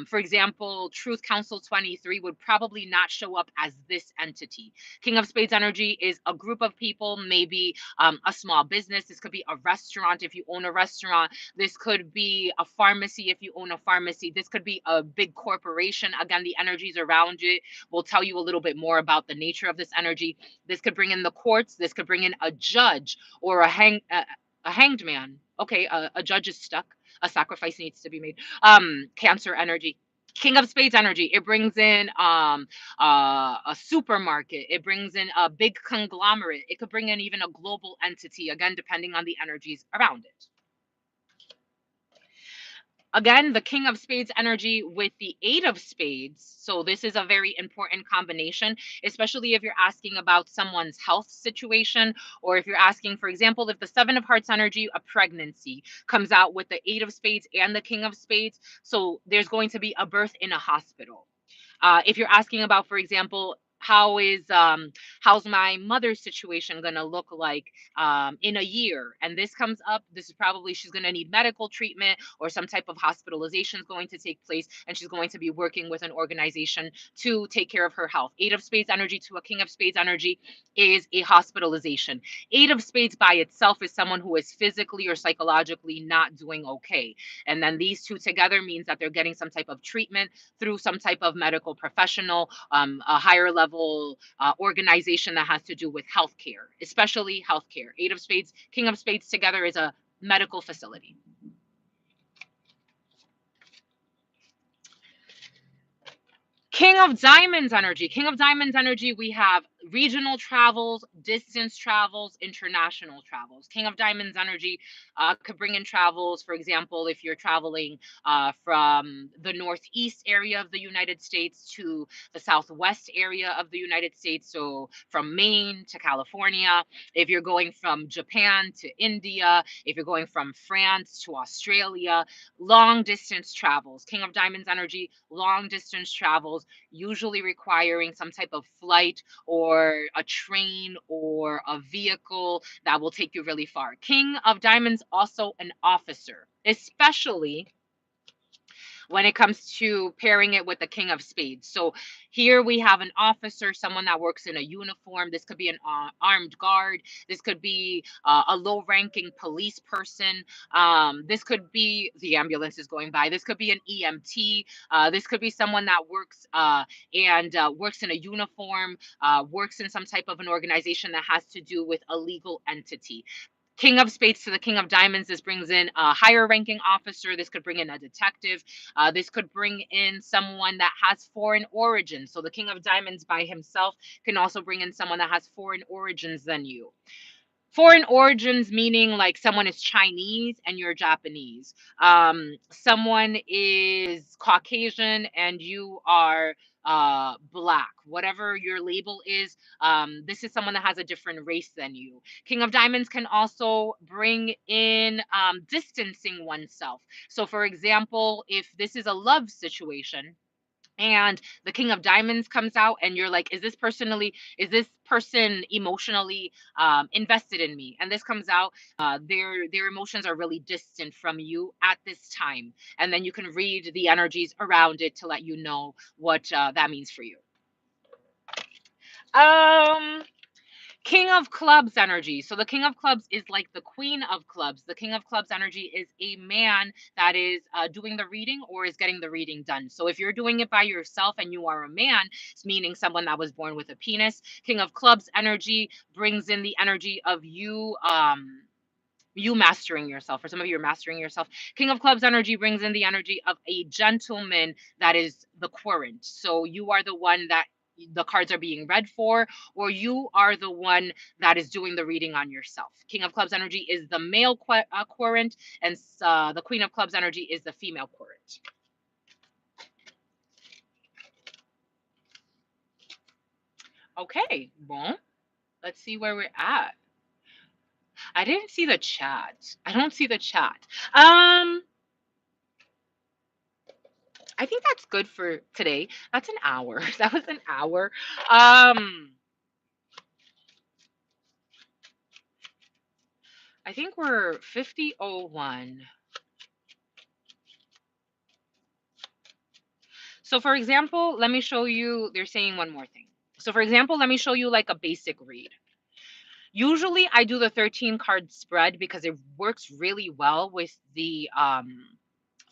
for example, TruthCouncil23 would probably not show up as this entity. King of Spades energy is a group of people, maybe a small business. This could be a restaurant if you own a restaurant. This could be a pharmacy if you own a pharmacy. This could be a big corporation. Again, the energies around it will tell you a little bit more about the nature of this energy. This could bring in the courts. This could bring in a judge or a hanged man. Okay, a judge is stuck. A sacrifice needs to be made. Cancer energy. King of Spades energy. It brings in a supermarket. It brings in a big conglomerate. It could bring in even a global entity, again, depending on the energies around it. Again, the King of Spades energy with the Eight of Spades. So this is a very important combination, especially if you're asking about someone's health situation, or if you're asking, for example, if the Seven of Hearts energy, a pregnancy, comes out with the Eight of Spades and the King of Spades. So there's going to be a birth in a hospital. If you're asking about, for example, how's my mother's situation going to look like in a year, and this comes up, this is probably she's going to need medical treatment or some type of hospitalization is going to take place, and she's going to be working with an organization to take care of her health. Eight of Spades energy to a King of Spades energy is a hospitalization. Eight of Spades by itself is someone who is physically or psychologically not doing okay, and then these two together means that they're getting some type of treatment through some type of medical professional, a higher level organization that has to do with healthcare, especially healthcare. Eight of Spades, King of Spades together is a medical facility. King of Diamonds energy. King of Diamonds energy, we have regional travels, distance travels, international travels. King of Diamonds energy could bring in travels. For example, if you're traveling from the northeast area of the United States to the southwest area of the United States, so from Maine to California. If you're going from Japan to India, if you're going from France to Australia, long distance travels. King of Diamonds energy, long distance travels, usually requiring some type of flight or a train or a vehicle that will take you really far. King of Diamonds, also an officer, especially when it comes to pairing it with the King of Spades. So here we have an officer, someone that works in a uniform. This could be an armed guard. This could be a low-ranking police person. This could be the ambulance is going by. This could be an EMT. This could be someone that works works in a uniform, works in some type of an organization that has to do with a legal entity. King of Spades to the King of Diamonds, this brings in a higher ranking officer. This could bring in a detective. This could bring in someone that has foreign origins. So the King of Diamonds by himself can also bring in someone that has foreign origins than you. Foreign origins meaning like someone is Chinese and you're Japanese. Someone is Caucasian and you are black. Whatever your label is, this is someone that has a different race than you. King of Diamonds can also bring in distancing oneself. So for example, if this is a love situation and the King of Diamonds comes out and you're like, is this person emotionally invested in me? And this comes out, their emotions are really distant from you at this time, and then you can read the energies around it to let you know what that means for you. um King of Clubs energy. So the King of Clubs is like the Queen of Clubs. The King of Clubs energy is a man that is doing the reading or is getting the reading done. So if you're doing it by yourself and you are a man, it's meaning someone that was born with a penis. King of Clubs energy brings in the energy of you mastering yourself. For some of you, are mastering yourself. King of Clubs energy brings in the energy of a gentleman that is the querent. So you are the one that the cards are being read for, or you are the one that is doing the reading on yourself. King of Clubs energy is the male querent, and the Queen of Clubs energy is the female querent. Okay, well, let's see where we're at. I didn't see the chat. I don't see the chat. Um, I think that's good for today. That's an hour. That was an hour. I think we're 50:01. So for example, let me show you, they're saying one more thing. So for example, let me show you like a basic read. Usually I do the 13 card spread because it works really well with the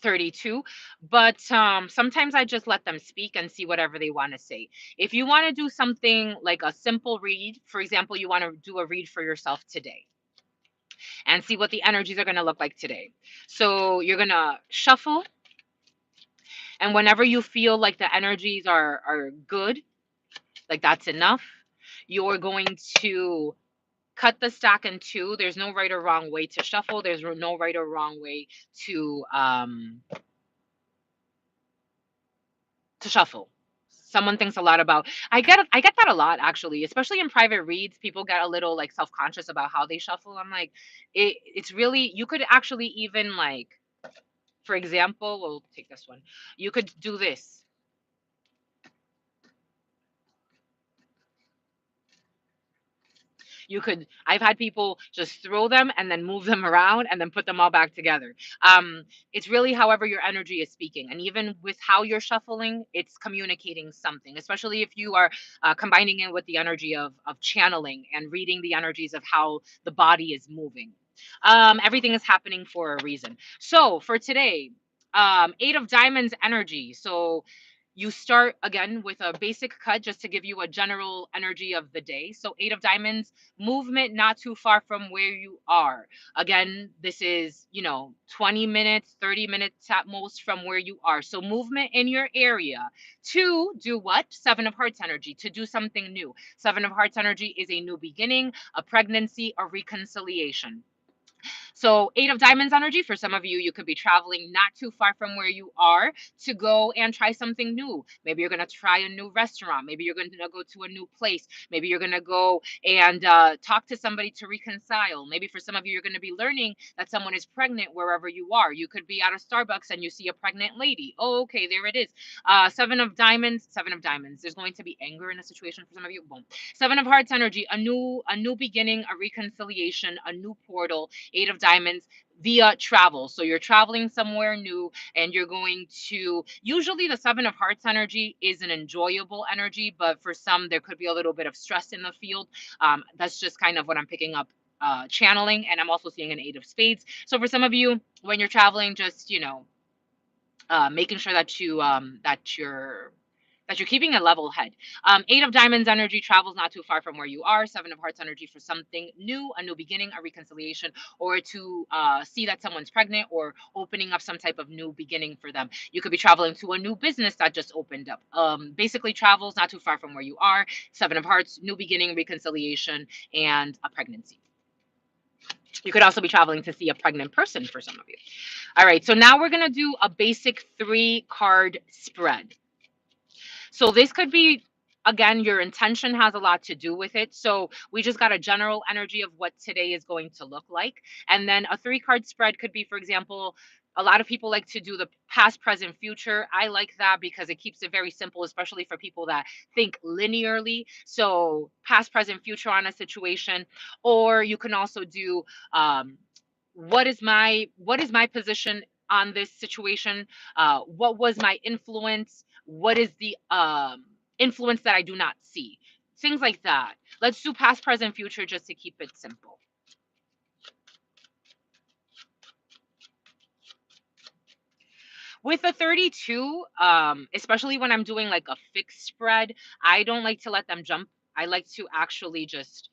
32, but sometimes I just let them speak and see whatever they want to say. If you want to do something like a simple read, for example, you want to do a read for yourself today and see what the energies are going to look like today. So you're going to shuffle, and whenever you feel like the energies are good, like that's enough, you're going to cut the stack in two. There's no right or wrong way to shuffle. There's no right or wrong way to shuffle. Someone thinks a lot about, I get that a lot actually, especially in private reads. People get a little like self-conscious about how they shuffle. I'm like, it's really, you could actually even like, for example, we'll take this one. You could do this. You could, I've had people just throw them and then move them around and then put them all back together. It's really however your energy is speaking. And even with how you're shuffling, it's communicating something, especially if you are combining it with the energy of channeling and reading the energies of how the body is moving. Everything is happening for a reason. So for today, Eight of Diamonds energy. So you start again with a basic cut just to give you a general energy of the day. So Eight of Diamonds, movement not too far from where you are. Again, this is, 20 minutes, 30 minutes at most from where you are. So movement in your area to do what? Seven of Hearts energy, to do something new. Seven of Hearts energy is a new beginning, a pregnancy, a reconciliation. So, Eight of Diamonds energy, for some of you, you could be traveling not too far from where you are to go and try something new. Maybe you're going to try a new restaurant. Maybe you're going to go to a new place. Maybe you're going to go and talk to somebody to reconcile. Maybe for some of you, you're going to be learning that someone is pregnant wherever you are. You could be at a Starbucks and you see a pregnant lady. Oh, okay, there it is. Seven of Diamonds, Seven of Diamonds. There's going to be anger in a situation for some of you. Boom. Seven of Hearts energy, a new beginning, a reconciliation, a new portal. Eight of Diamonds via travel. So you're traveling somewhere new and you're going to, usually the Seven of Hearts energy is an enjoyable energy, but for some, there could be a little bit of stress in the field. That's just kind of what I'm picking up. Channeling, and I'm also seeing an Eight of Spades. So for some of you, when you're traveling, just making sure that you're keeping a level head. Eight of Diamonds energy, travels not too far from where you are. Seven of Hearts energy for something new, a new beginning, a reconciliation, or to see that someone's pregnant or opening up some type of new beginning for them. You could be traveling to a new business that just opened up. Basically, travels not too far from where you are. Seven of Hearts, new beginning, reconciliation, and a pregnancy. You could also be traveling to see a pregnant person for some of you. All right, so now we're going to do a basic 3-card spread. So this could be, again, your intention has a lot to do with it. So we just got a general energy of what today is going to look like. And then a 3-card spread could be, for example, a lot of people like to do the past, present, future. I like that because it keeps it very simple, especially for people that think linearly. So past, present, future on a situation. Or you can also do what is my position on this situation? What was my influence? What is the influence that I do not see? Things like that. Let's do past, present, future just to keep it simple. With the 32, especially when I'm doing like a fixed spread, I don't like to let them jump. I like to actually just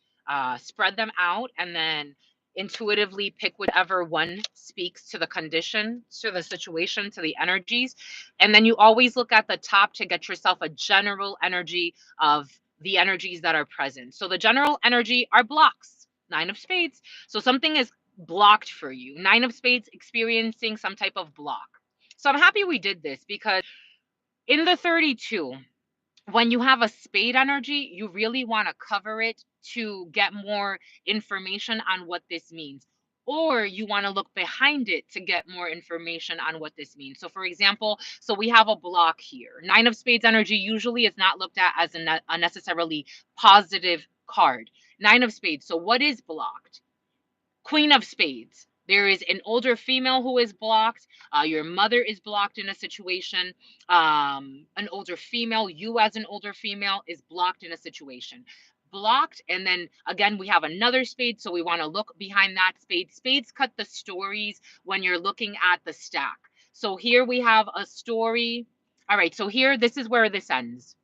spread them out and then intuitively pick whatever one speaks to the condition, to the situation, to the energies. And then you always look at the top to get yourself a general energy of the energies that are present. So the general energy are blocks, Nine of Spades. So something is blocked for you. Nine of Spades, experiencing some type of block. So I'm happy we did this because in the 32, when you have a spade energy, you really want to cover it to get more information on what this means. Or you want to look behind it to get more information on what this means. So, for example, so we have a block here. Nine of Spades energy usually is not looked at as a necessarily positive card. Nine of Spades. So, what is blocked? Queen of Spades. There is an older female who is blocked. Your mother is blocked in a situation. An older female, you as an older female, is blocked in a situation. Blocked, and then again, we have another spade, so we want to look behind that spade. Spades cut the stories when you're looking at the stack. So here we have a story. All right, so here, this is where this ends.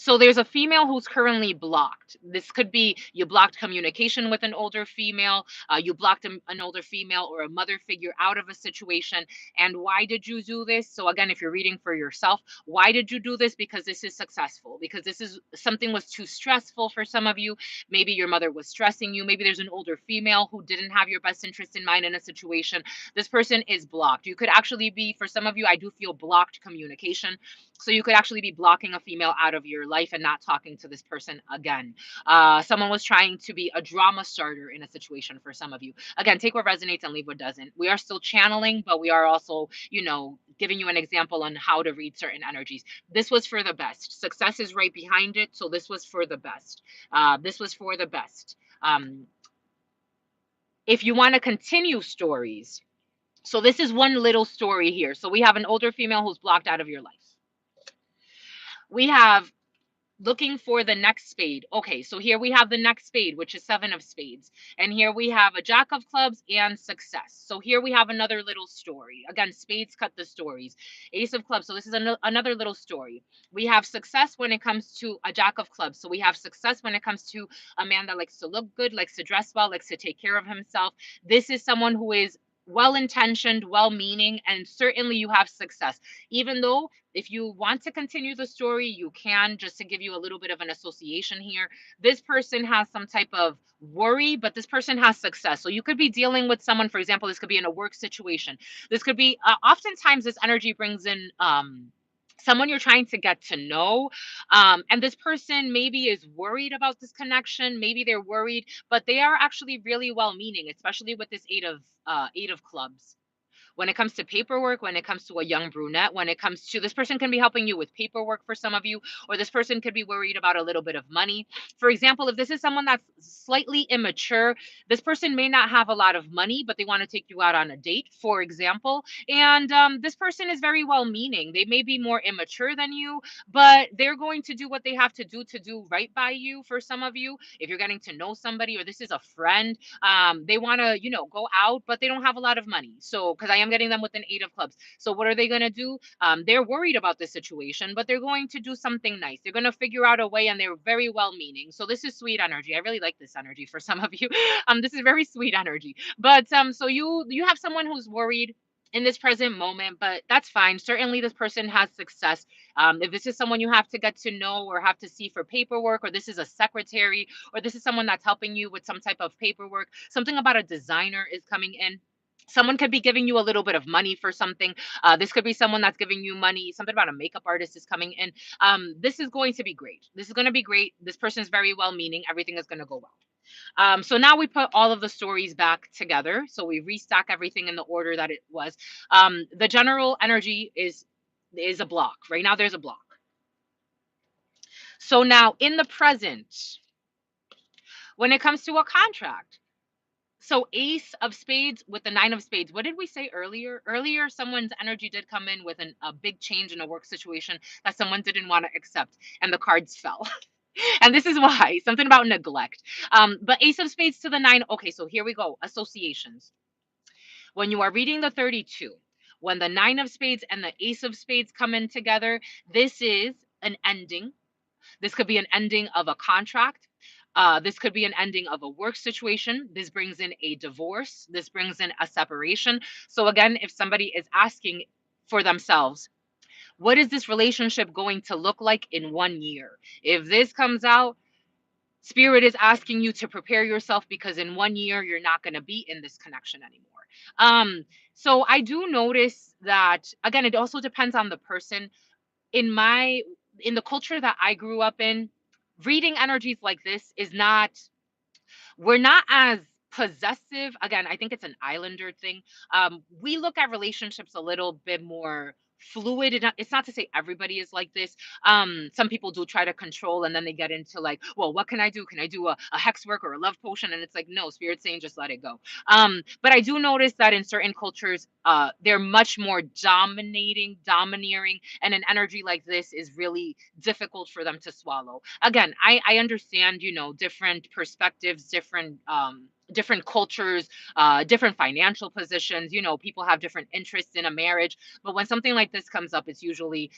So there's a female who's currently blocked. This could be you blocked communication with an older female, you blocked an older female or a mother figure out of a situation. And why did you do this? So again, if you're reading for yourself, why did you do this? Because this is successful, because this is something was too stressful for some of you. Maybe your mother was stressing you. Maybe there's an older female who didn't have your best interest in mind in a situation. This person is blocked. You could actually be, for some of you, I do feel blocked communication. So you could actually be blocking a female out of your life and not talking to this person again. Someone was trying to be a drama starter in a situation for some of you. Again, take what resonates and leave what doesn't. We are still channeling, but we are also, giving you an example on how to read certain energies. This was for the best. Success is right behind it. So this was for the best. This was for the best. If you want to continue stories, so this is one little story here. So we have an older female who's blocked out of your life. We have looking for the next spade. Okay, so here we have the next spade, which is seven of spades. And here we have a jack of clubs and success. So here we have another little story. Again, spades cut the stories. Ace of clubs. So this is another little story. We have success when it comes to a jack of clubs. So we have success when it comes to a man that likes to look good, likes to dress well, likes to take care of himself. This is someone who is well-intentioned, well-meaning, and certainly you have success. Even though if you want to continue the story, you can, just to give you a little bit of an association here. This person has some type of worry, but this person has success. So you could be dealing with someone, for example, this could be in a work situation. This could be, oftentimes this energy brings in, someone you're trying to get to know, and this person maybe is worried about this connection. Maybe they're worried, but they are actually really well meaning, especially with this eight of clubs. When it comes to paperwork, when it comes to a young brunette, when it comes to, this person can be helping you with paperwork for some of you, or this person could be worried about a little bit of money. For example, if this is someone that's slightly immature, this person may not have a lot of money, but they want to take you out on a date, for example. And this person is very well meaning. They may be more immature than you, but they're going to do what they have to do right by you. For some of you, if you're getting to know somebody, or this is a friend, they want to, go out, but they don't have a lot of money. So, because I am getting them with an eight of clubs. So what are they going to do? They're worried about this situation, but they're going to do something nice. They're going to figure out a way, and they're very well meaning. So this is sweet energy. I really like this energy for some of you. This is very sweet energy. But so you have someone who's worried in this present moment, but that's fine. Certainly this person has success. If this is someone you have to get to know or have to see for paperwork, or this is a secretary, or this is someone that's helping you with some type of paperwork, something about a designer is coming in. Someone could be giving you a little bit of money for something. This could be someone that's giving you money. Something about a makeup artist is coming in. This is going to be great. This is going to be great. This person is very well meaning. Everything is going to go well. So now we put all of the stories back together. So we restack everything in the order that it was. The general energy is a block. Right now there's a block. So now in the present, when it comes to a contract, so ace of spades with the nine of spades. What did we say earlier? Earlier, someone's energy did come in with a big change in a work situation that someone didn't want to accept, and the cards fell. And this is why, something about neglect. But ace of spades to the nine. Okay, so here we go. Associations. When you are reading the 32, when the nine of spades and the ace of spades come in together, this is an ending. This could be an ending of a contract. This could be an ending of a work situation. This brings in a divorce. This brings in a separation. So again, if somebody is asking for themselves, what is this relationship going to look like in 1 year? If this comes out, Spirit is asking you to prepare yourself, because in 1 year, you're not going to be in this connection anymore. So I do notice that, again, it also depends on the person. In my in the culture that I grew up in, reading energies like this is not, we're not as possessive. Again, I think it's an islander thing. We look at relationships a little bit more fluid. It's not to say everybody is like this. Some people do try to control, and then they get into like, well, what can I do? Can I do a hex work or a love potion? And it's like, no, spirit's saying just let it go. But I do notice that in certain cultures, they're much more domineering, and an energy like this is really difficult for them to swallow. Again, I understand, you know, different perspectives, different cultures, different financial positions. You know, people have different interests in a marriage. But when something like this comes up, it's usually,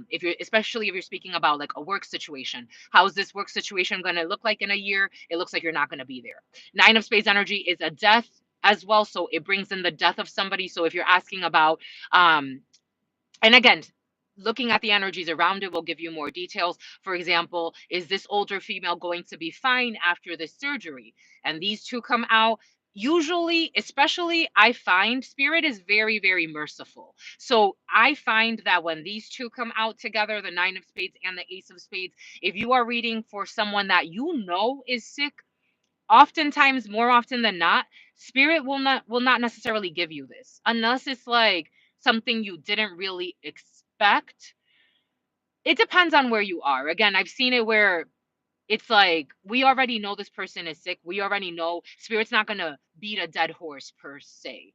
if you're, especially if you're speaking about like a work situation, how is this work situation going to look like in a year? It looks like you're not going to be there. Nine of Spades energy is a death as well, so it brings in the death of somebody. So if you're asking about, and again, looking at the energies around it will give you more details. For example, is this older female going to be fine after the surgery? And these two come out. Usually, especially, I find spirit is very, very merciful. So I find that when these two come out together, the Nine of Spades and the Ace of Spades, if you are reading for someone that you know is sick, oftentimes, more often than not, spirit will not necessarily give you this unless it's like something you didn't really expect. It depends on where you are. Again, I've seen it where it's like we already know this person is sick. We already know spirit's not going to beat a dead horse per se.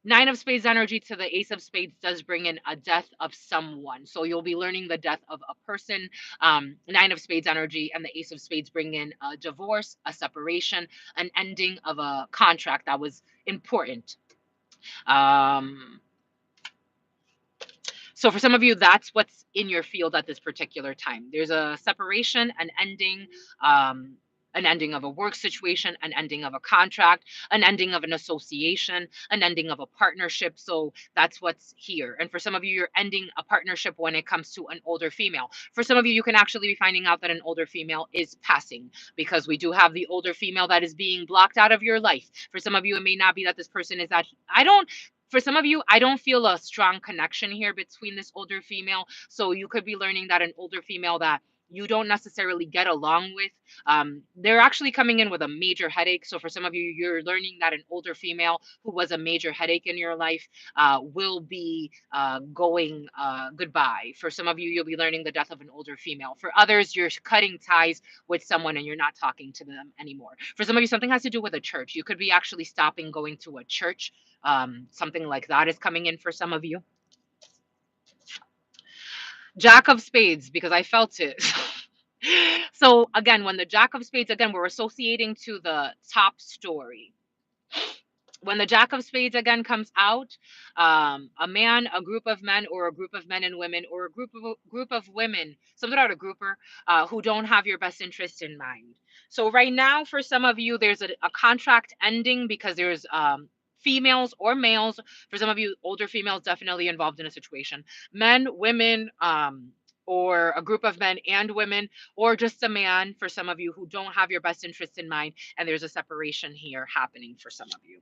Nine of Spades energy to the Ace of Spades does bring in a death of someone. So you'll be learning the death of a person. Nine of Spades energy and the Ace of Spades bring in a divorce, a separation, an ending of a contract that was important. Um, so for some of you, that's what's in your field at this particular time. There's a separation, um, an ending of a work situation, an ending of a contract, an ending of an association, an ending of a partnership. So that's what's here. And for some of you, you're ending a partnership when it comes to an older female. For some of you, you can actually be finding out that an older female is passing, because we do have the older female that is being blocked out of your life. For some of you, it may not be that this person is that, I don't, for some of you, I don't feel a strong connection here between this older female. So you could be learning that an older female that you don't necessarily get along with, they're actually coming in with a major headache. So for some of you, you're learning that an older female who was a major headache in your life will be going goodbye. For some of you, you'll be learning the death of an older female. For others, you're cutting ties with someone and you're not talking to them anymore. For some of you, something has to do with a church. You could be actually stopping going to a church. Something like that is coming in for some of you. Jack of Spades, because I felt it. So again, when the Jack of Spades, again, we're associating to the top story. When the Jack of Spades again comes out, a man, a group of men, or a group of men and women, or a group of women, something about a grouper, who don't have your best interest in mind. So right now, for some of you, there's a contract ending because there's females or males. For some of you, older females definitely involved in a situation. Men, women, or a group of men and women, or just a man for some of you who don't have your best interest in mind, and there's a separation here happening for some of you.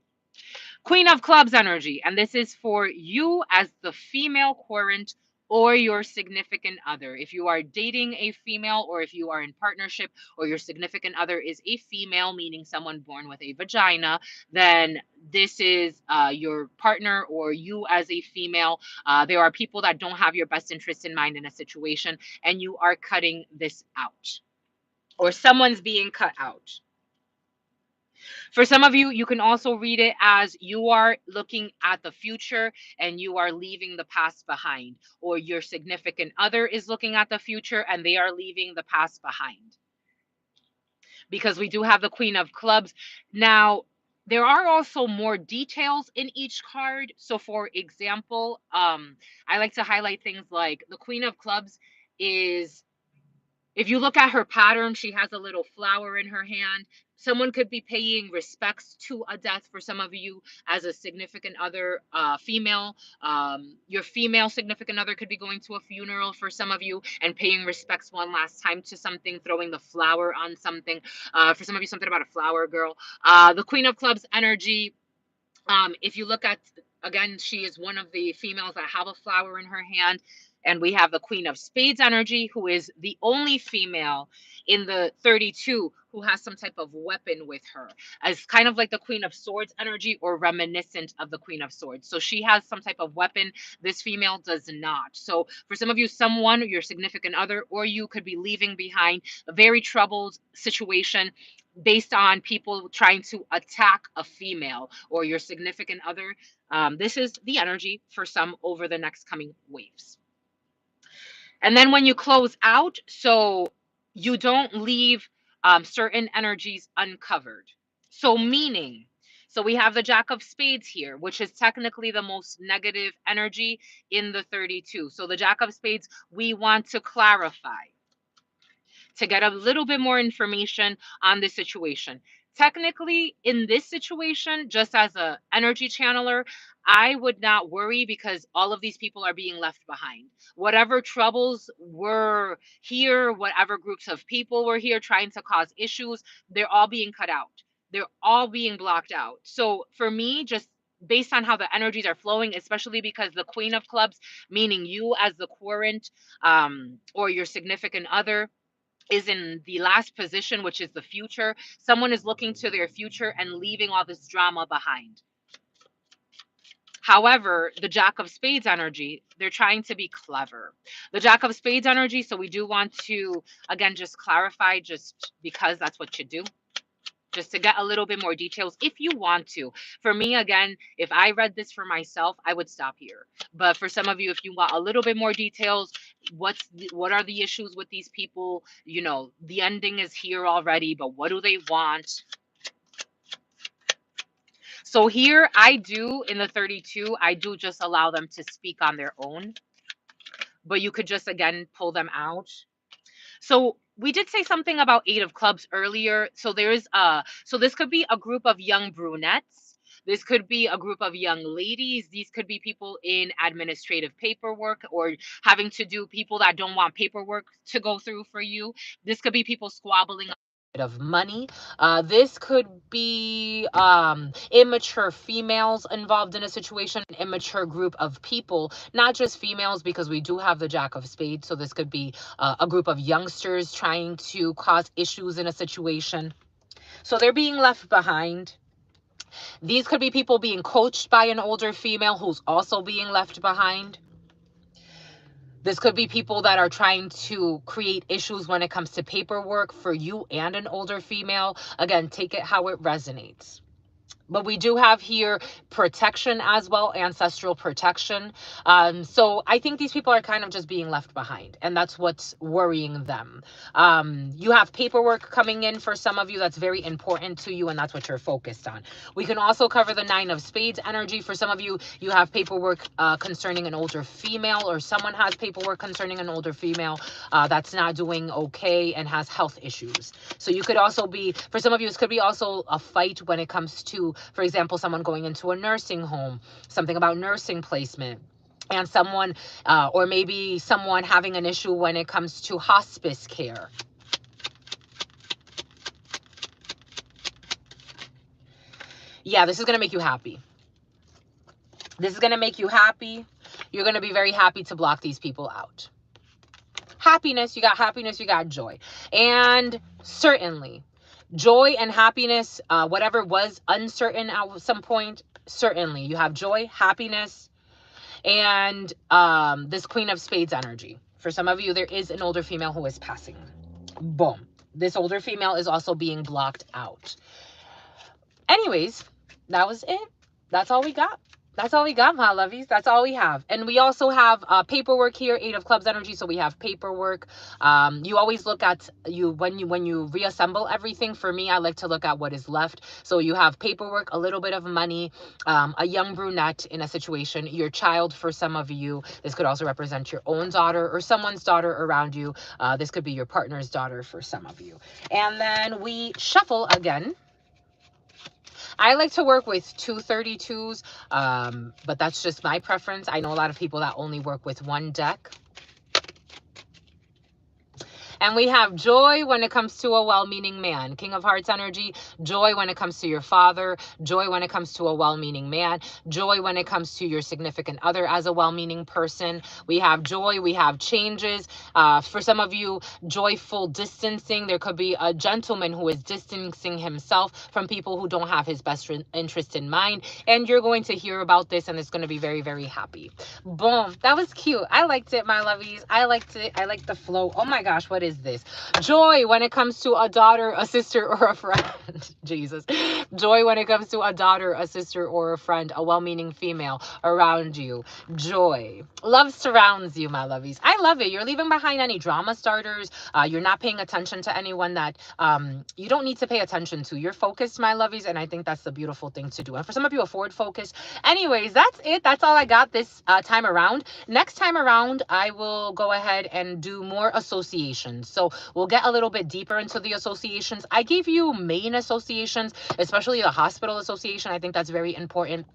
Queen of Clubs energy, and this is for you as the female querent or your significant other. If you are dating a female, or if you are in partnership, or your significant other is a female, meaning someone born with a vagina, then this is your partner or you as a female. There are people that don't have your best interest in mind in a situation, and you are cutting this out, or someone's being cut out. For some of you, you can also read it as you are looking at the future and you are leaving the past behind, or your significant other is looking at the future and they are leaving the past behind. Because we do have the Queen of Clubs. Now, there are also more details in each card. So for example, I like to highlight things like the Queen of Clubs is, if you look at her pattern, she has a little flower in her hand. Someone could be paying respects to a death for some of you as a significant other, female. Your female significant other could be going to a funeral for some of you and paying respects one last time to something, throwing the flower on something. For some of you, something about a flower girl. The Queen of Clubs energy, if you look at, again, she is one of the females that have a flower in her hand. And we have the Queen of Spades energy, who is the only female in the 32 who has some type of weapon with her, as kind of like the Queen of Swords energy or reminiscent of the Queen of Swords. So she has some type of weapon. This female does not. So for some of you, someone, your significant other, or you could be leaving behind a very troubled situation based on people trying to attack a female or your significant other. This is the energy for some over the next coming waves. And then when you close out, so you don't leave certain energies uncovered. So meaning, so we have the Jack of Spades here, which is technically the most negative energy in the 32. So the Jack of Spades, we want to clarify to get a little bit more information on this situation. Technically, in this situation, just as a energy channeler, I would not worry because all of these people are being left behind. Whatever troubles were here, whatever groups of people were here trying to cause issues, they're all being cut out. They're all being blocked out. So for me, just based on how the energies are flowing, especially because the Queen of Clubs, meaning you as the querent or your significant other, is in the last position, which is the future. Someone is looking to their future and leaving all this drama behind. However, the Jack of Spades energy, they're trying to be clever. The Jack of Spades energy, so we do want to, again, just clarify, just because that's what you do, just to get a little bit more details if you want to. For me, again, if I read this for myself, I would stop here. But for some of you, if you want a little bit more details, what are the issues with these people? You know, the ending is here already, but what do they want? So here I do, in the 32, I do just allow them to speak on their own. But you could just, again, pull them out. So we did say something about 8 of clubs earlier. So so this could be a group of young brunettes. This could be a group of young ladies. These could be people in administrative paperwork or having to do people that don't want paperwork to go through for you. This could be people squabbling of money. This could be immature females involved in a situation, an immature group of people, not just females, because we do have the Jack of Spades. So this could be a group of youngsters trying to cause issues in a situation. So they're being left behind. These could be people being coached by an older female who's also being left behind. This could be people that are trying to create issues when it comes to paperwork for you and an older female. Again, take it how it resonates. But we do have here protection as well, ancestral protection. So I think these people are kind of just being left behind, and that's what's worrying them. You have paperwork coming in for some of you that's very important to you, and that's what you're focused on. We can also cover the 9 of Spades energy. For some of you, you have paperwork concerning an older female, or someone has paperwork concerning an older female that's not doing okay and has health issues. So you could also be, for some of you, this could be also a fight when it comes to, for example, someone going into a nursing home, something about nursing placement, and someone, or maybe someone having an issue when it comes to hospice care. Yeah, this is going to make you happy. This is going to make you happy. You're going to be very happy to block these people out. Happiness, you got joy. And certainly, joy and happiness, whatever was uncertain at some point, certainly you have joy, happiness, and this Queen of Spades energy. For some of you, there is an older female who is passing. Boom. This older female is also being blocked out. Anyways, that was it. That's all we got. That's all we got, my lovies. That's all we have. And we also have paperwork here, 8 of clubs energy. So we have paperwork. You always look at when you reassemble everything. For me, I like to look at what is left. So you have paperwork, a little bit of money, a young brunette in a situation, your child for some of you. This could also represent your own daughter or someone's daughter around you. This could be your partner's daughter for some of you. And then we shuffle again. I like to work with 232s, but that's just my preference. I know a lot of people that only work with one deck. And we have joy when it comes to a well-meaning man. King of Hearts energy, joy when it comes to your father, joy when it comes to a well-meaning man, joy when it comes to your significant other as a well-meaning person. We have joy, we have changes. For some of you, joyful distancing. There could be a gentleman who is distancing himself from people who don't have his best interest in mind. And you're going to hear about this and it's going to be very, very happy. Boom. That was cute. I liked it, my lovies. I liked it. I like the flow. Oh my gosh, what is this? Joy when it comes to a daughter, a sister, or a friend. Jesus. Joy when it comes to a daughter, a sister, or a friend, a well-meaning female around you. Joy. Love surrounds you, my lovies. I love it. You're leaving behind any drama starters. You're not paying attention to anyone that you don't need to pay attention to. You're focused, my lovies, and I think that's the beautiful thing to do. And for some of you, a forward focus. Anyways, that's it. That's all I got this time around. Next time around, I will go ahead and do more associations. So we'll get a little bit deeper into the associations. I gave you main associations, especially the hospital association. I think that's very important.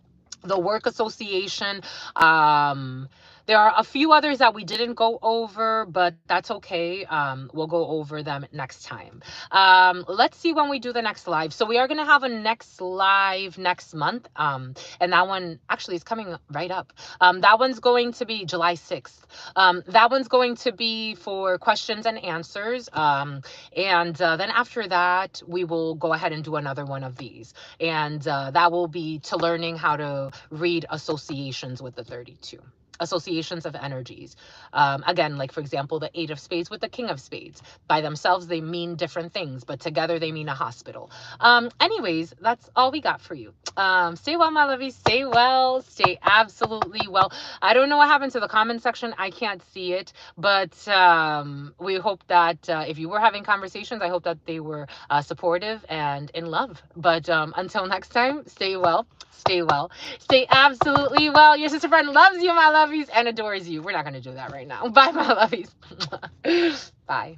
The work association. There are a few others that we didn't go over, but that's okay. We'll go over them next time. Let's see when we do the next live. So we are going to have a next live next month. And that one actually is coming right up. That one's going to be July 6th. That one's going to be for questions and answers. And then after that, we will go ahead and do another one of these. And that will be to learning how to read associations with the 32. Associations of energies. Again, like for example, the 8 of spades with the king of spades. By themselves, they mean different things, but together they mean a hospital. Anyways, that's all we got for you. Stay well, my lovies. Stay well. Stay absolutely well. I don't know what happened to the comment section. I can't see it, but we hope that if you were having conversations, I hope that they were supportive and in love. But until next time, stay well. Stay well. Stay absolutely well. Your sister friend loves you, my lovies, and adores you. We're not going to do that right now. Bye, my lovies. Bye.